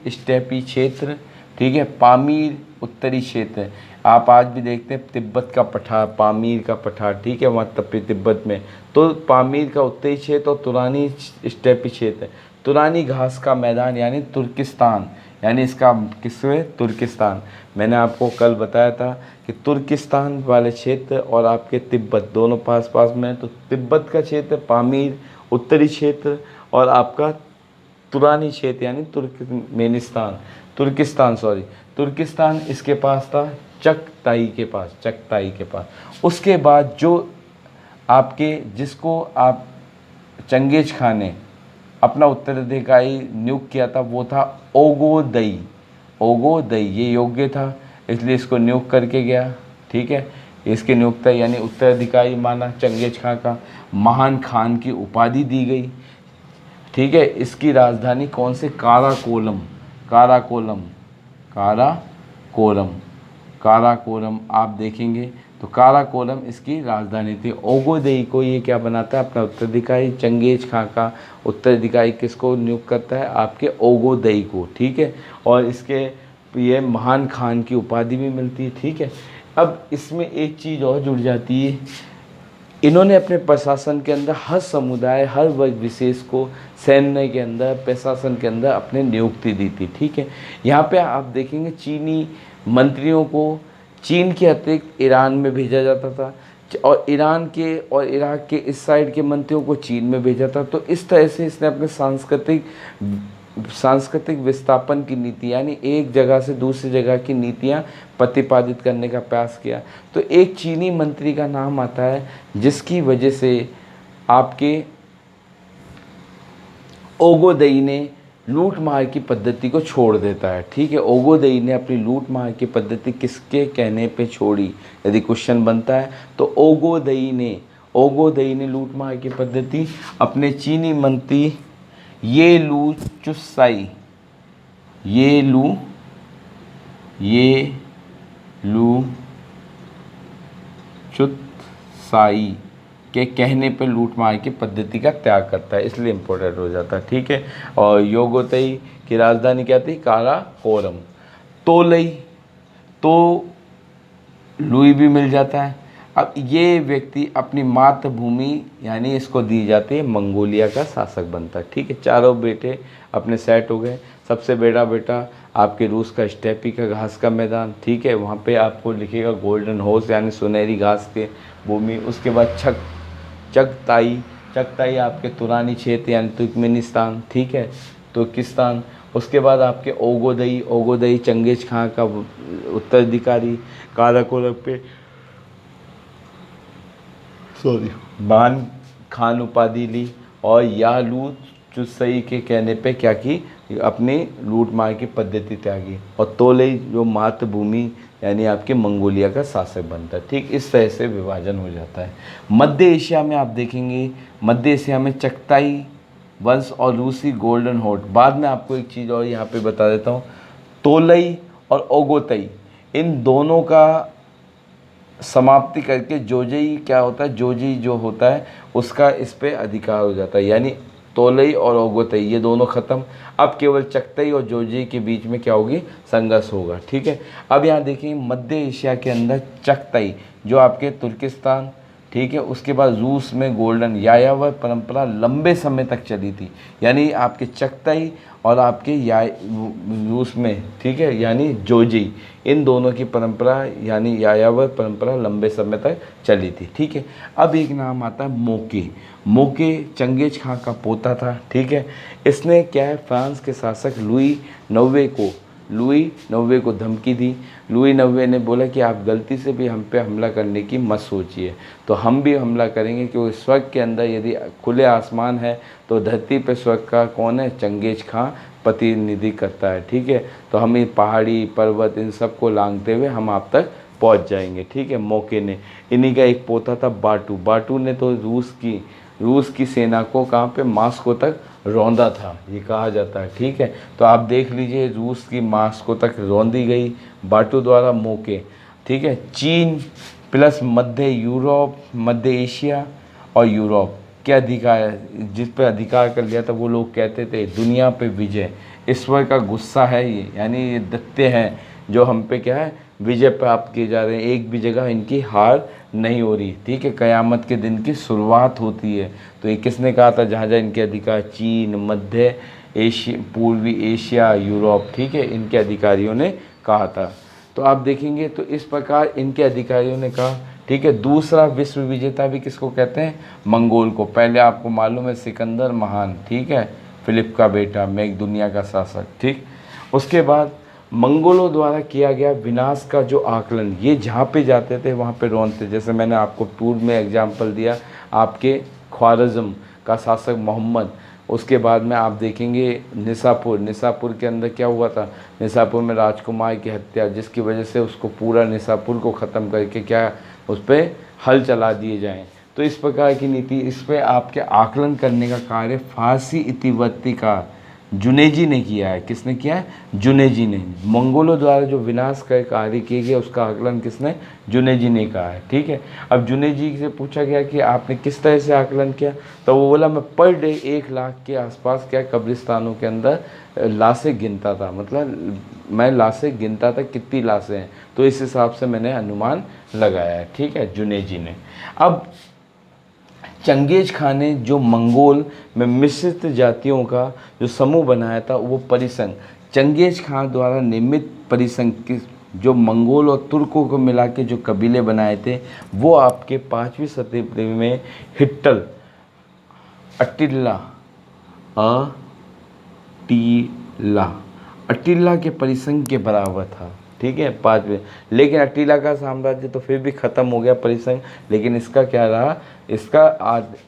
A: स्टेपी क्षेत्र, ठीक है। पामीर उत्तरी क्षेत्र, आप आज भी देखते हैं तिब्बत का पठार, पामीर का पठार, ठीक है, वहाँ तिब्बत में। तो पामीर का उत्तरी क्षेत्र और तुरानी स्टेपी क्षेत्र, तुरानी घास का मैदान यानी तुर्किस्तान, यानी इसका किसमें, तुर्किस्तान। मैंने आपको कल बताया था कि तुर्किस्तान वाले क्षेत्र और आपके तिब्बत दोनों पास पास में, तो तिब्बत का क्षेत्र पामीर उत्तरी क्षेत्र और आपका तुरानी क्षेत्र यानी तुर्किस्तान इसके पास था, चगताई के पास। उसके बाद जो आपके, जिसको आप चंगेज खान ने अपना उत्तराधिकारी नियुक्त किया था, वो था ओगोदई। ये योग्य था इसलिए इसको नियुक्त करके गया, ठीक है। इसकी नियुक्ति यानी उत्तराधिकारी माना चंगेज खान का, महान खान की उपाधि दी गई, ठीक है। इसकी राजधानी कौन से, काराकोरम आप देखेंगे तो काराकोरम इसकी राजधानी थी। ओगोदेई को ये क्या बनाता है, अपना उत्तराधिकारी। चंगेज खां का उत्तराधिकारी किसको नियुक्त करता है, आपके ओगोदेई को, ठीक है। और इसके ये महान खान की उपाधि भी मिलती है। ठीक है, अब इसमें एक चीज़ और जुड़ जाती है, इन्होंने अपने प्रशासन के अंदर हर समुदाय, हर वर्ग विशेष को सैन्य के अंदर, प्रशासन के अंदर अपने नियुक्ति दी थी। ठीक है, यहाँ पे आप देखेंगे चीनी मंत्रियों को चीन के अतिरिक्त ईरान में भेजा जाता था, और ईरान के और इराक के इस साइड के मंत्रियों को चीन में भेजा था। तो इस तरह से इसने अपने सांस्कृतिक विस्थापन की नीति, यानी एक जगह से दूसरी जगह की नीतियां प्रतिपादित करने का प्रयास किया। तो एक चीनी मंत्री का नाम आता है जिसकी वजह से आपके ओगोदई ने लूट मार की पद्धति को छोड़ देता है। ठीक है, ओगोदई ने अपनी लूट मार की पद्धति किसके कहने पे छोड़ी, यदि क्वेश्चन बनता है तो ओगोदई ने लूट मार की पद्धति अपने चीनी मंत्री ये लू चुत्साई के कहने पे लूट मार की पद्धति का त्याग करता है, इसलिए इम्पोर्टेंट हो जाता है। ठीक है, और योगोतई की राजधानी क्या थी, काराकोरम। तोलई तो लुई भी मिल जाता है। अब ये व्यक्ति अपनी मातृभूमि यानी इसको दी जाती है मंगोलिया का शासक बनता है। ठीक है, चारों बेटे अपने सेट हो गए। सबसे बड़ा बेटा आपके रूस का स्टेपी का घास का मैदान। ठीक है, वहाँ पे आपको लिखेगा गोल्डन हॉर्स यानी सुनहरी घास के भूमि। उसके बाद चगताई आपके तुरानी क्षेत्र यानी तुर्कमेनिस्तान। ठीक है, तुर्किस्तान। उसके बाद आपके ओगोदई चंगेज खां का उत्तराधिकारी, काराकोरम पे बान खान उपाधि ली, और यालू चुसई के कहने पे क्या की, अपनी लूट मार की पद्धति त्यागी, और तोलई जो मातृभूमि यानी आपके मंगोलिया का शासक बनता है। ठीक, इस तरह से विभाजन हो जाता है। मध्य एशिया में आप देखेंगे, मध्य एशिया में चगताई वंश और रूसी गोल्डन हॉर्स। बाद में आपको एक चीज़ और यहाँ पे बता देता हूँ, तोलई और ओगोतई इन दोनों का समाप्ति करके जोजई क्या होता है, जोजी जो होता है उसका इस पे अधिकार हो जाता है, यानी तोलई और ओगोतई ये दोनों ख़त्म। अब केवल चगताई और जोजी के बीच में क्या होगी, संघर्ष होगा। ठीक है, अब यहाँ देखिए मध्य एशिया के अंदर चगताई जो आपके तुर्किस्तान, ठीक है, उसके बाद रूस में गोल्डन यायावर परंपरा लंबे समय तक चली थी, यानी आपके चगताई और आपके रूस में, ठीक है, यानी जोजी, इन दोनों की परंपरा यानी यायावर परंपरा लंबे समय तक चली थी। ठीक है, अब एक नाम आता है मोके चंगेज खां का पोता था। ठीक है, इसने क्या है, फ्रांस के शासक लुई नौवे को धमकी दी। लुई नौवे ने बोला कि आप गलती से भी हम पे हमला करने की मत सोचिए, तो हम भी हमला करेंगे, क्योंकि स्वर्ग के अंदर यदि खुले आसमान है तो धरती पे स्वर्ग का कौन है, चंगेज खां प्रतिनिधि करता है। ठीक है, तो हम ये पहाड़ी पर्वत इन सब को लांघते हुए हम आप तक पहुंच जाएंगे। ठीक है, मौके ने, इन्हीं का एक पोता था बाटू ने तो रूस की सेना को कहाँ पे, मास्को तक रौंदा था, ये कहा जाता है। ठीक है, तो आप देख लीजिए रूस की मास्को तक रौंदी गई बाटू द्वारा मोके। ठीक है, चीन प्लस मध्य एशिया और यूरोप के अधिकार, जिस पे अधिकार कर लिया था, वो लोग कहते थे दुनिया पे विजय, ईश्वर का गुस्सा है ये, यानी ये दैत्य हैं जो हम पे क्या है, विजय प्राप्त किए जा रहे हैं, एक भी जगह इनकी हार नहीं हो रही। ठीक है, कयामत के दिन की शुरुआत होती है। तो ये किसने कहा था, जहाँ जहाँ इनके अधिकार, चीन, मध्य एशिया, पूर्वी एशिया, यूरोप, ठीक है, इनके अधिकारियों ने कहा था। तो आप देखेंगे तो इस प्रकार इनके अधिकारियों ने कहा। ठीक है, दूसरा विश्व विजेता भी किसको कहते हैं, मंगोल को। पहले आपको मालूम है सिकंदर महान, ठीक है, फिलिप का बेटा, मेघ दुनिया का शासक। ठीक, उसके बाद मंगोलों द्वारा किया गया विनाश का जो आकलन, ये जहाँ पे जाते थे वहाँ पे रौंदते। जैसे मैंने आपको पूर्व में एग्जाम्पल दिया, आपके ख्वारिज़्म का शासक मोहम्मद। उसके बाद में आप देखेंगे निसापुर के अंदर क्या हुआ था, निसापुर में राजकुमार की हत्या, जिसकी वजह से उसको पूरा निसापुर को ख़त्म करके क्या उस पर हल चला दिए जाएं। तो इस प्रकार की नीति, इस पर आपके आकलन करने का कार्य फारसी इतिवृत्तिकार जुनेजी ने किया है। किसने किया है, जुनेजी ने। मंगोलों द्वारा जो विनाश का कार्य किया गया उसका आकलन किसने, जुनेजी ने कहा है। ठीक है, अब जुनेजी से पूछा गया कि आपने किस तरह से आकलन किया, तो वो बोला मैं पर डे 1 लाख के आसपास क्या कब्रिस्तानों के अंदर लाशें गिनता था, मतलब मैं लाशें गिनता था कितनी लाशें हैं, तो इस हिसाब से मैंने अनुमान लगाया है, ठीक है, जुनेद जी ने। अब चंगेज खान ने जो मंगोल में मिश्रित जातियों का जो समूह बनाया था, वो परिसंघ, चंगेज खान द्वारा निर्मित परिसंघ की जो मंगोल और तुर्कों को मिला के जो कबीले बनाए थे, वो आपके 5वीं शताब्दी में हिट्टल, अटिल्ला, अटीला, अटिल्ला के परिसंघ के बराबर था, ठीक है, 5वें। लेकिन अटिला का साम्राज्य तो फिर भी ख़त्म हो गया परिसंघ, लेकिन इसका क्या रहा, इसका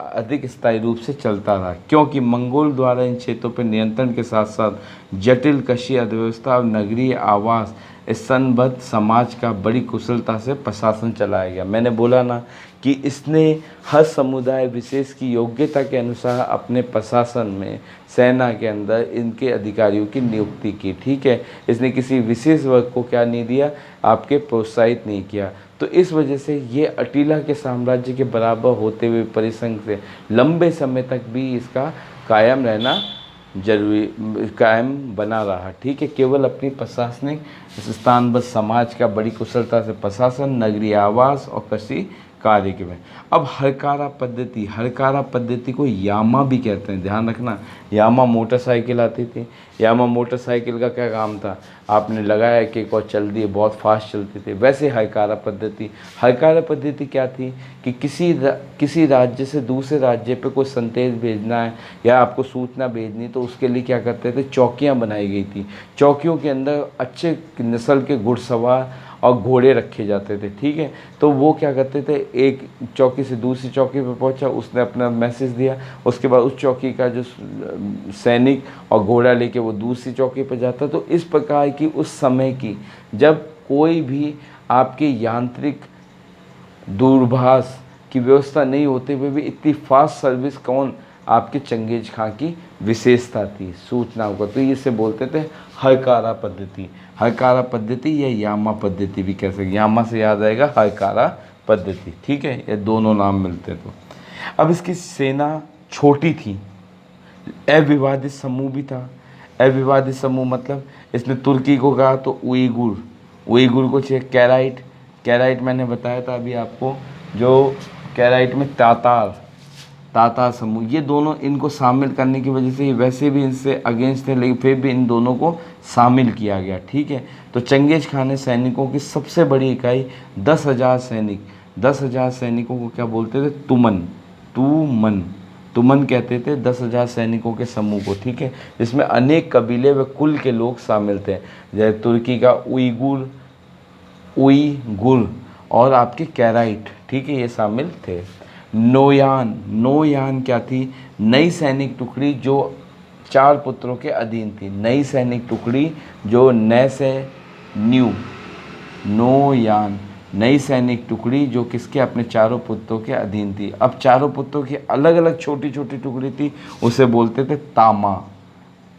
A: अधिक स्थायी रूप से चलता रहा, क्योंकि मंगोल द्वारा इन क्षेत्रों पर नियंत्रण के साथ साथ जटिल कृषि अर्थव्यवस्था और नगरीय आवास स्तंभबद्ध समाज का बड़ी कुशलता से प्रशासन चलाया गया। मैंने बोला ना कि इसने हर समुदाय विशेष की योग्यता के अनुसार अपने प्रशासन में, सेना के अंदर इनके अधिकारियों की नियुक्ति की, ठीक है। इसने किसी विशेष वर्ग को क्या नहीं दिया, आपके प्रोत्साहित नहीं किया। तो इस वजह से ये अटिला के साम्राज्य के बराबर होते हुए परिसंघ से लंबे समय तक भी इसका कायम रहना जरूरी, कायम बना रहा, ठीक है। केवल अपनी प्रशासनिक स्थानबद्ध समाज का बड़ी कुशलता से प्रशासन, नगरीय आवास और कृषि कार्य के में। अब हरकारा पद्धति, हरकारा पद्धति को यामा भी कहते हैं, ध्यान रखना। यामा मोटरसाइकिल आती थी, यामा मोटरसाइकिल का क्या काम था, आपने लगाया कि और चल दी, बहुत फास्ट चलती थी। वैसे हरकारा पद्धति, हरकारा पद्धति क्या थी कि किसी राज्य से दूसरे राज्य पे कोई संदेश भेजना है या आपको सूचना भेजनी, तो उसके लिए क्या करते थे, चौकियाँ बनाई गई थी। चौकियों के अंदर अच्छे नस्ल के घुड़सवार और घोड़े रखे जाते थे, ठीक है। तो वो क्या करते थे, एक चौकी से दूसरी चौकी पर पहुंचा, उसने अपना मैसेज दिया, उसके बाद उस चौकी का जो सैनिक और घोड़ा लेके वो दूसरी चौकी पर जाता। तो इस प्रकार की उस समय की, जब कोई भी आपके यांत्रिक दूरभाष की व्यवस्था नहीं होते हुए भी इतनी फास्ट सर्विस कौन, आपके चंगेज खां की विशेषता थी सूचनाओं का। तो इसे बोलते थे हरकारा पद्धति, हरकारा पद्धति या यामा पद्धति भी कह सकते। यामा से याद आएगा हरकारा पद्धति, ठीक है, ये दोनों नाम मिलते। तो अब इसकी सेना छोटी थी, अविवादित समूह भी था। अविवादित समूह मतलब इसने तुर्की को कहा तो उइगुर, उइगुर को चाहिए कैराइट, कैराइट मैंने बताया था अभी आपको, जो कैराइट में तातार, तातार समूह, ये दोनों इनको शामिल करने की वजह से ये वैसे भी इनसे अगेंस्ट थे, लेकिन फिर भी इन दोनों को शामिल किया गया, ठीक है। तो चंगेज खान ने सैनिकों की सबसे बड़ी इकाई 10,000 सैनिक, 10,000 सैनिकों को क्या बोलते थे, तुमन, तुमन, तुमन कहते थे 10,000 सैनिकों के समूह को, ठीक है। जिसमें अनेक कबीले व कुल के लोग शामिल थे, जैसे तुर्की का उइगुर, उइगुर और आपके कैराइट, ठीक है, ये शामिल थे। नोयान, नोयान क्या थी, नई सैनिक टुकड़ी जो 4 पुत्रों के अधीन थी, नई सैनिक टुकड़ी जो नए से न्यू, नोयान, नई सैनिक टुकड़ी जो किसके, अपने चारों पुत्रों के अधीन थी। अब चारों पुत्रों की अलग अलग छोटी छोटी टुकड़ी थी, उसे बोलते थे तामा,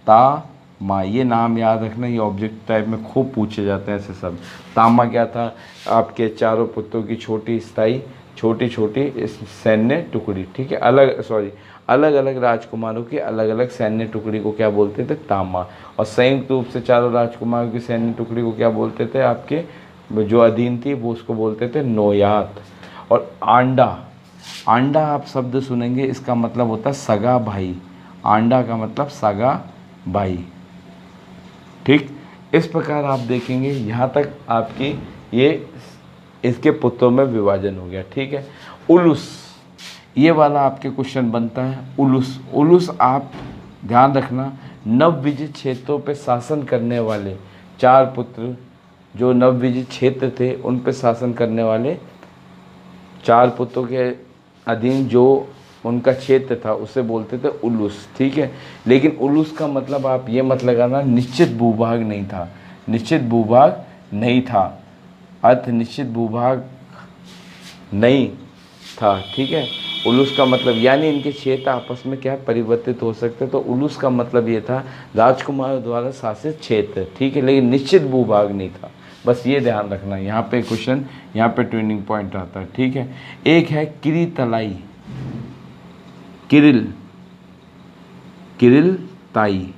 A: तामा, ये नाम याद रखना, ये ऑब्जेक्ट टाइप में खूब पूछे जाते हैं ऐसे सब। तामा क्या था, आपके चारों पुत्रों की छोटी स्थायी छोटी छोटी सैन्य टुकड़ी, ठीक है, अलग अलग राजकुमारों की अलग अलग सैन्य टुकड़ी को क्या बोलते थे, तामा। और संयुक्त रूप से चारों राजकुमारों की सैन्य टुकड़ी को क्या बोलते थे, आपके जो अधीन थी वो उसको बोलते थे नोयात। और आंडा, आंडा आप शब्द सुनेंगे, इसका मतलब होता है सगा भाई, आंडा का मतलब सगा भाई, ठीक। इस प्रकार आप देखेंगे यहाँ तक आपकी ये इसके पुत्रों में विभाजन हो गया, ठीक है। उलूस, ये वाला आपके क्वेश्चन बनता है, उलूस, उलूस आप ध्यान रखना, नवविजित क्षेत्रों पे शासन करने वाले 4 पुत्र, जो नवविजित क्षेत्र थे उन पे शासन करने वाले 4 पुत्रों के अधीन जो उनका क्षेत्र था उसे बोलते थे उलूस, ठीक है। लेकिन उलूस का मतलब आप ये मत लगाना निश्चित भूभाग नहीं था, निश्चित भूभाग नहीं था, अर्थ निश्चित भूभाग नहीं था, ठीक है। उलूस का मतलब यानी इनके क्षेत्र आपस में क्या परिवर्तित हो सकते, तो उलूस का मतलब ये था राजकुमारों द्वारा शासित क्षेत्र, ठीक है, लेकिन निश्चित भूभाग नहीं था। बस ये ध्यान रखना, यहाँ पे क्वेश्चन, यहाँ पे ट्रेनिंग पॉइंट आता है, ठीक है। एक है किरीतलाई, किरिल, किरिल ताई।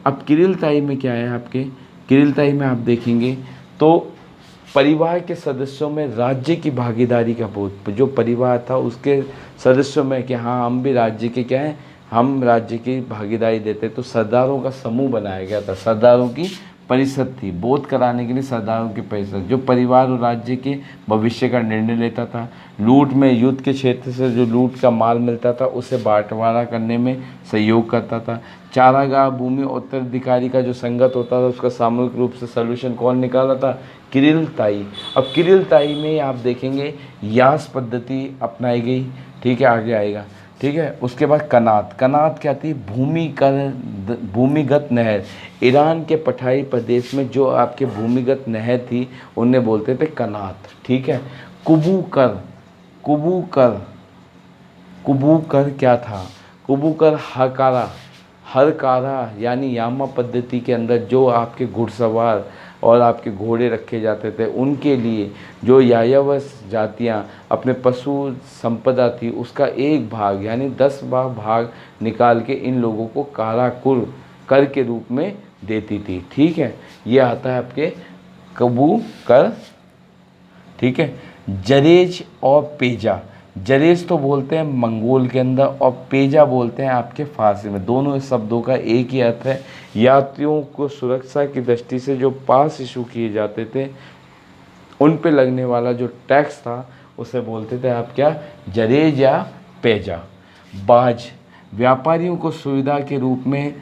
A: अब किरिल ताई में क्या है आपके, किरिलताई में आप देखेंगे तो परिवार के सदस्यों में राज्य की भागीदारी का बोध, जो परिवार था उसके सदस्यों में कि हाँ हम भी राज्य के क्या हैं, हम राज्य की भागीदारी देते। तो सरदारों का समूह बनाया गया था, सरदारों की परिषद थी, बोध कराने के लिए सरदारों की परिषद, जो परिवार और राज्य के भविष्य का निर्णय लेता था। लूट में, युद्ध के क्षेत्र से जो लूट का माल मिलता था उसे बांटवारा करने में सहयोग करता था। चारागाह, भूमि उत्तराधिकारी का जो संगत होता था उसका सामूहिक रूप से सलूशन कौन निकाला था? किरिलताई। अब किरिलताई में आप देखेंगे यास पद्धति अपनाई गई, ठीक है, आगे आएगा, ठीक है। उसके बाद कनात, कनात क्या थी? भूमिगत नहर। ईरान के पठारी प्रदेश में जो आपके भूमिगत नहर थी उन्हें बोलते थे कनात, ठीक है। कुबूकर, कुबूकर, कुबूकर क्या था? कुबूकर हकारा, हरकारा यानी यामा पद्धति के अंदर जो आपके घुड़सवार और आपके घोड़े रखे जाते थे उनके लिए जो यायावर जातियाँ अपने पशु संपदा थी उसका एक भाग यानी 10 भाग निकाल के इन लोगों को काराकुर कर के रूप में देती थी, ठीक है। ये आता है आपके कबू कर, ठीक है। जरेज और पेजा, जरेज तो बोलते हैं मंगोल के अंदर और पेजा बोलते हैं आपके फारसी में। दोनों शब्दों का एक ही अर्थ है। यात्रियों को सुरक्षा की दृष्टि से जो पास इशू किए जाते थे उन पे लगने वाला जो टैक्स था उसे बोलते थे आप क्या? जरेज या पेजा। बाज, व्यापारियों को सुविधा के रूप में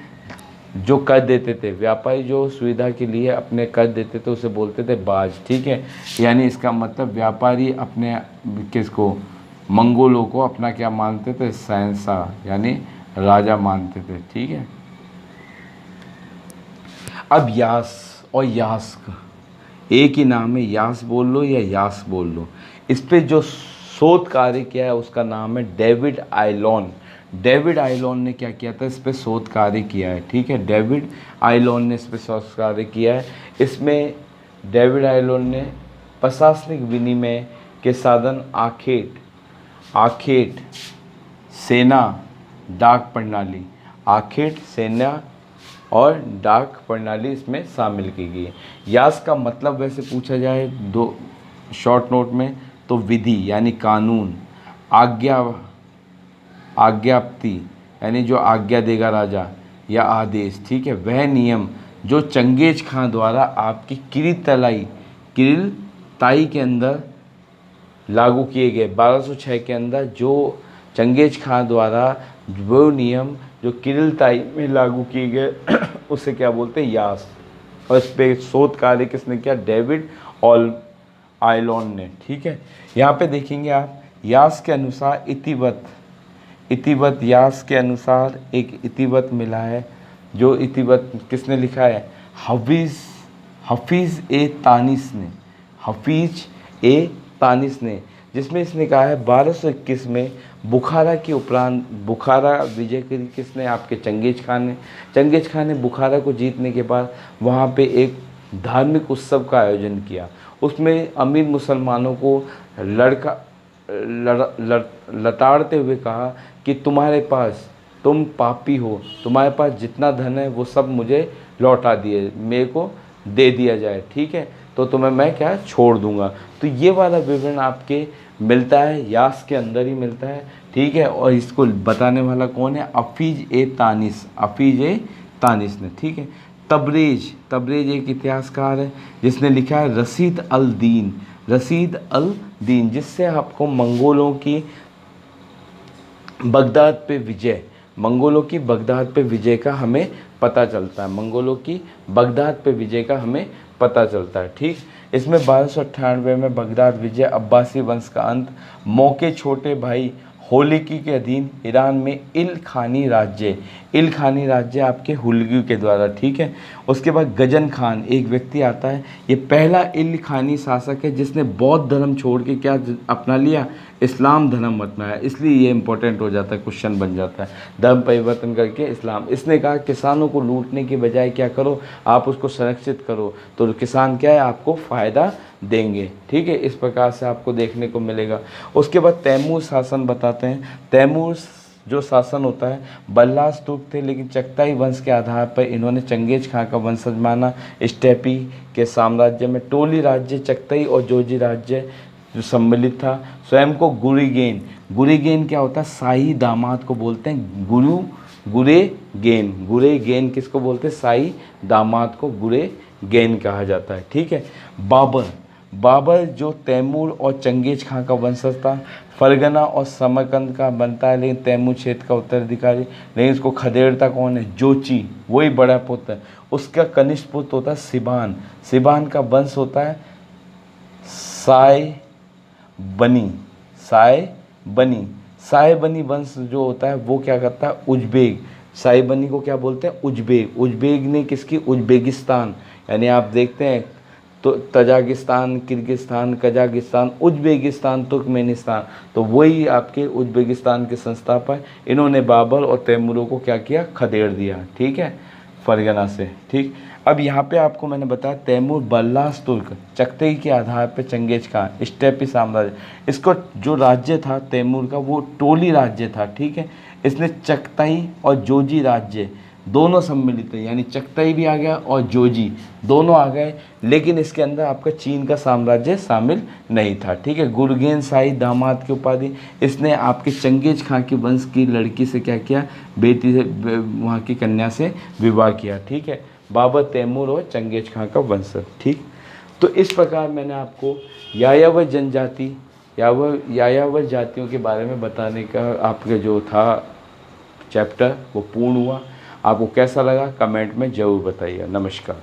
A: जो कर देते थे, व्यापारी जो सुविधा के लिए अपने कर देते थे उसे बोलते थे बाज, ठीक है। यानी इसका मतलब व्यापारी अपने किसको? मंगोलों को अपना क्या मानते थे? शहंशाह यानी राजा मानते थे, ठीक है। अब यास और यास्क एक ही नाम है, यास बोल लो या यास बोल लो। इस पे जो शोध कार्य किया है उसका नाम है डेविड आइलॉन। डेविड आइलॉन ने क्या किया था? इस पे शोध कार्य किया है, ठीक है। डेविड आइलॉन ने इस पे शोध कार्य किया है। इसमें डेविड आइलॉन ने प्रशासनिक विनिमय के साधन आखेट, आखेट, सेना, डाक प्रणाली, आखेट, सेना और डाक प्रणाली इसमें शामिल की गई है। यास का मतलब वैसे पूछा जाए दो शॉर्ट नोट में तो विधि यानी कानून, आज्ञा, आज्ञाप्ति यानी जो आज्ञा देगा राजा या आदेश, ठीक है, वह नियम जो चंगेज खां द्वारा आपकी किरिलताई के अंदर लागू किए गए। 1206 के अंदर जो चंगेज खां द्वारा वो नियम जो किरिलताई में लागू किए गए उसे क्या बोलते हैं? यास। और इस पे शोध कार्य किसने किया? डेविड आइलॉन ने, ठीक है। यहाँ पे देखेंगे आप यास के अनुसार इतिवत, इतिवत यास के अनुसार एक इतिवत मिला है। जो इतिवत किसने लिखा है? हफीज़ ए तानिस ने, हफीज ए तानिस ने, जिसमें इसने कहा है 1221 में बुखारा के उपरांत, बुखारा विजय करी किसने? आपके चंगेज खान ने। चंगेज खान ने बुखारा को जीतने के बाद वहाँ पे एक धार्मिक उत्सव का आयोजन किया। उसमें अमीर मुसलमानों को लताड़ते हुए कहा कि तुम्हारे पास, तुम पापी हो, तुम्हारे पास जितना धन है वो सब मुझे लौटा दिए, मेरे को दे दिया जाए, ठीक है, तो तुम्हें मैं क्या छोड़ दूंगा। तो ये वाला विवरण आपके मिलता है यास के अंदर ही मिलता है, ठीक है। और इसको बताने वाला कौन है? हफीज ए तानिस, हफीज ए तानिस ने, ठीक है। तबरेज, तबरेज एक इतिहासकार है जिसने लिखा है रसीद अल दीन, रसीद अल दीन, जिससे आपको मंगोलों की बगदाद पे विजय, मंगोलों की बगदाद पे विजय का हमें पता चलता है, मंगोलों की बगदाद पे विजय का हमें पता चलता है, ठीक। इसमें 1298 में बगदाद विजय, अब्बासी वंश का अंत, मौके छोटे भाई होलिकी के अधीन ईरान में इल खानी राज्य, इल खानी राज्य आपके हुलगी के द्वारा, ठीक है। उसके बाद गजन खान एक व्यक्ति आता है, ये पहला इल खानी शासक है जिसने बौद्ध धर्म छोड़ के क्या अपना लिया? इस्लाम धर्म अपनाया। इसलिए ये इंपॉर्टेंट हो जाता है, क्वेश्चन बन जाता है, धर्म परिवर्तन करके इस्लाम। इसने कहा किसानों को लूटने की बजाय क्या करो, आप उसको संरक्षित करो, तो किसान क्या है? आपको फ़ायदा देंगे, ठीक है। इस प्रकार से आपको देखने को मिलेगा। उसके बाद तैमूर शासन बताते हैं। तैमूर जो शासन होता है, बल्लास तुर्क थे, लेकिन चगताई वंश के आधार पर इन्होंने चंगेज खां का वंशज माना। स्टेपी के साम्राज्य में टोली राज्य, चगताई और जोजी राज्य जो सम्मिलित था। स्वयं को गुरीगेन, गुरीगेन क्या होता है, शाही दामाद को बोलते हैं। गुरेगेन, गुरेगेन किसको बोलते हैं, शाही दामाद को गुरेगेन कहा जाता है। ठीक है। बाबर, बाबर जो तैमूर और चंगेज खां का वंशज था, फरगना और समरकंद का बनता है, लेकिन तैमूर क्षेत्र का उत्तराधिकारी। लेकिन इसको खदेड़ता कौन है, जोची, वही बड़ा पुत्र है। उसका कनिष्ठ पुत्र होता है सिबान, सिबान का वंश होता है साय बनी, साय बनी, साय बनी वंश जो होता है वो क्या करता है, उज्बेक, साय बनी को क्या बोलते हैं, उज्बेक। उज्बेक ने किसकी, उज्बेकिस्तान, यानी आप देखते हैं तो Tajikistan, Kyrgyzstan, Kazakhstan, Uzbekistan, Turkmenistan, तो वही आपके उज्बेकिस्तान के संस्थापक। इन्होंने बाबर और तैमूरों को क्या किया, खदेड़ दिया। ठीक है, फरगना से। ठीक। अब यहाँ पे आपको मैंने बताया तैमूर, बल्लास तुर्क, चगताई के आधार पे चंगेज खां, स्टेपी साम्राज्य। इसको जो राज्य था तैमूर का वो टोली राज्य था। ठीक है। इसने चगताई और जोजी राज्य दोनों सम्मिलित है, यानी चगताई भी आ गया और जोजी दोनों आ गए, लेकिन इसके अंदर आपका चीन का साम्राज्य शामिल नहीं था। ठीक है। गुरगेन शाही दामाद की उपाधि, इसने आपके चंगेज खां की वंश की लड़की से क्या किया, बेटी से, वहाँ की कन्या से विवाह किया। ठीक है। बाबर, तैमूर और चंगेज खां का वंश। ठीक। तो इस प्रकार मैंने आपको यायावर जनजाति, यायावर जातियों के बारे में बताने का आपका जो था चैप्टर वो पूर्ण हुआ। आपको कैसा लगा कमेंट में ज़रूर बताइए। नमस्कार।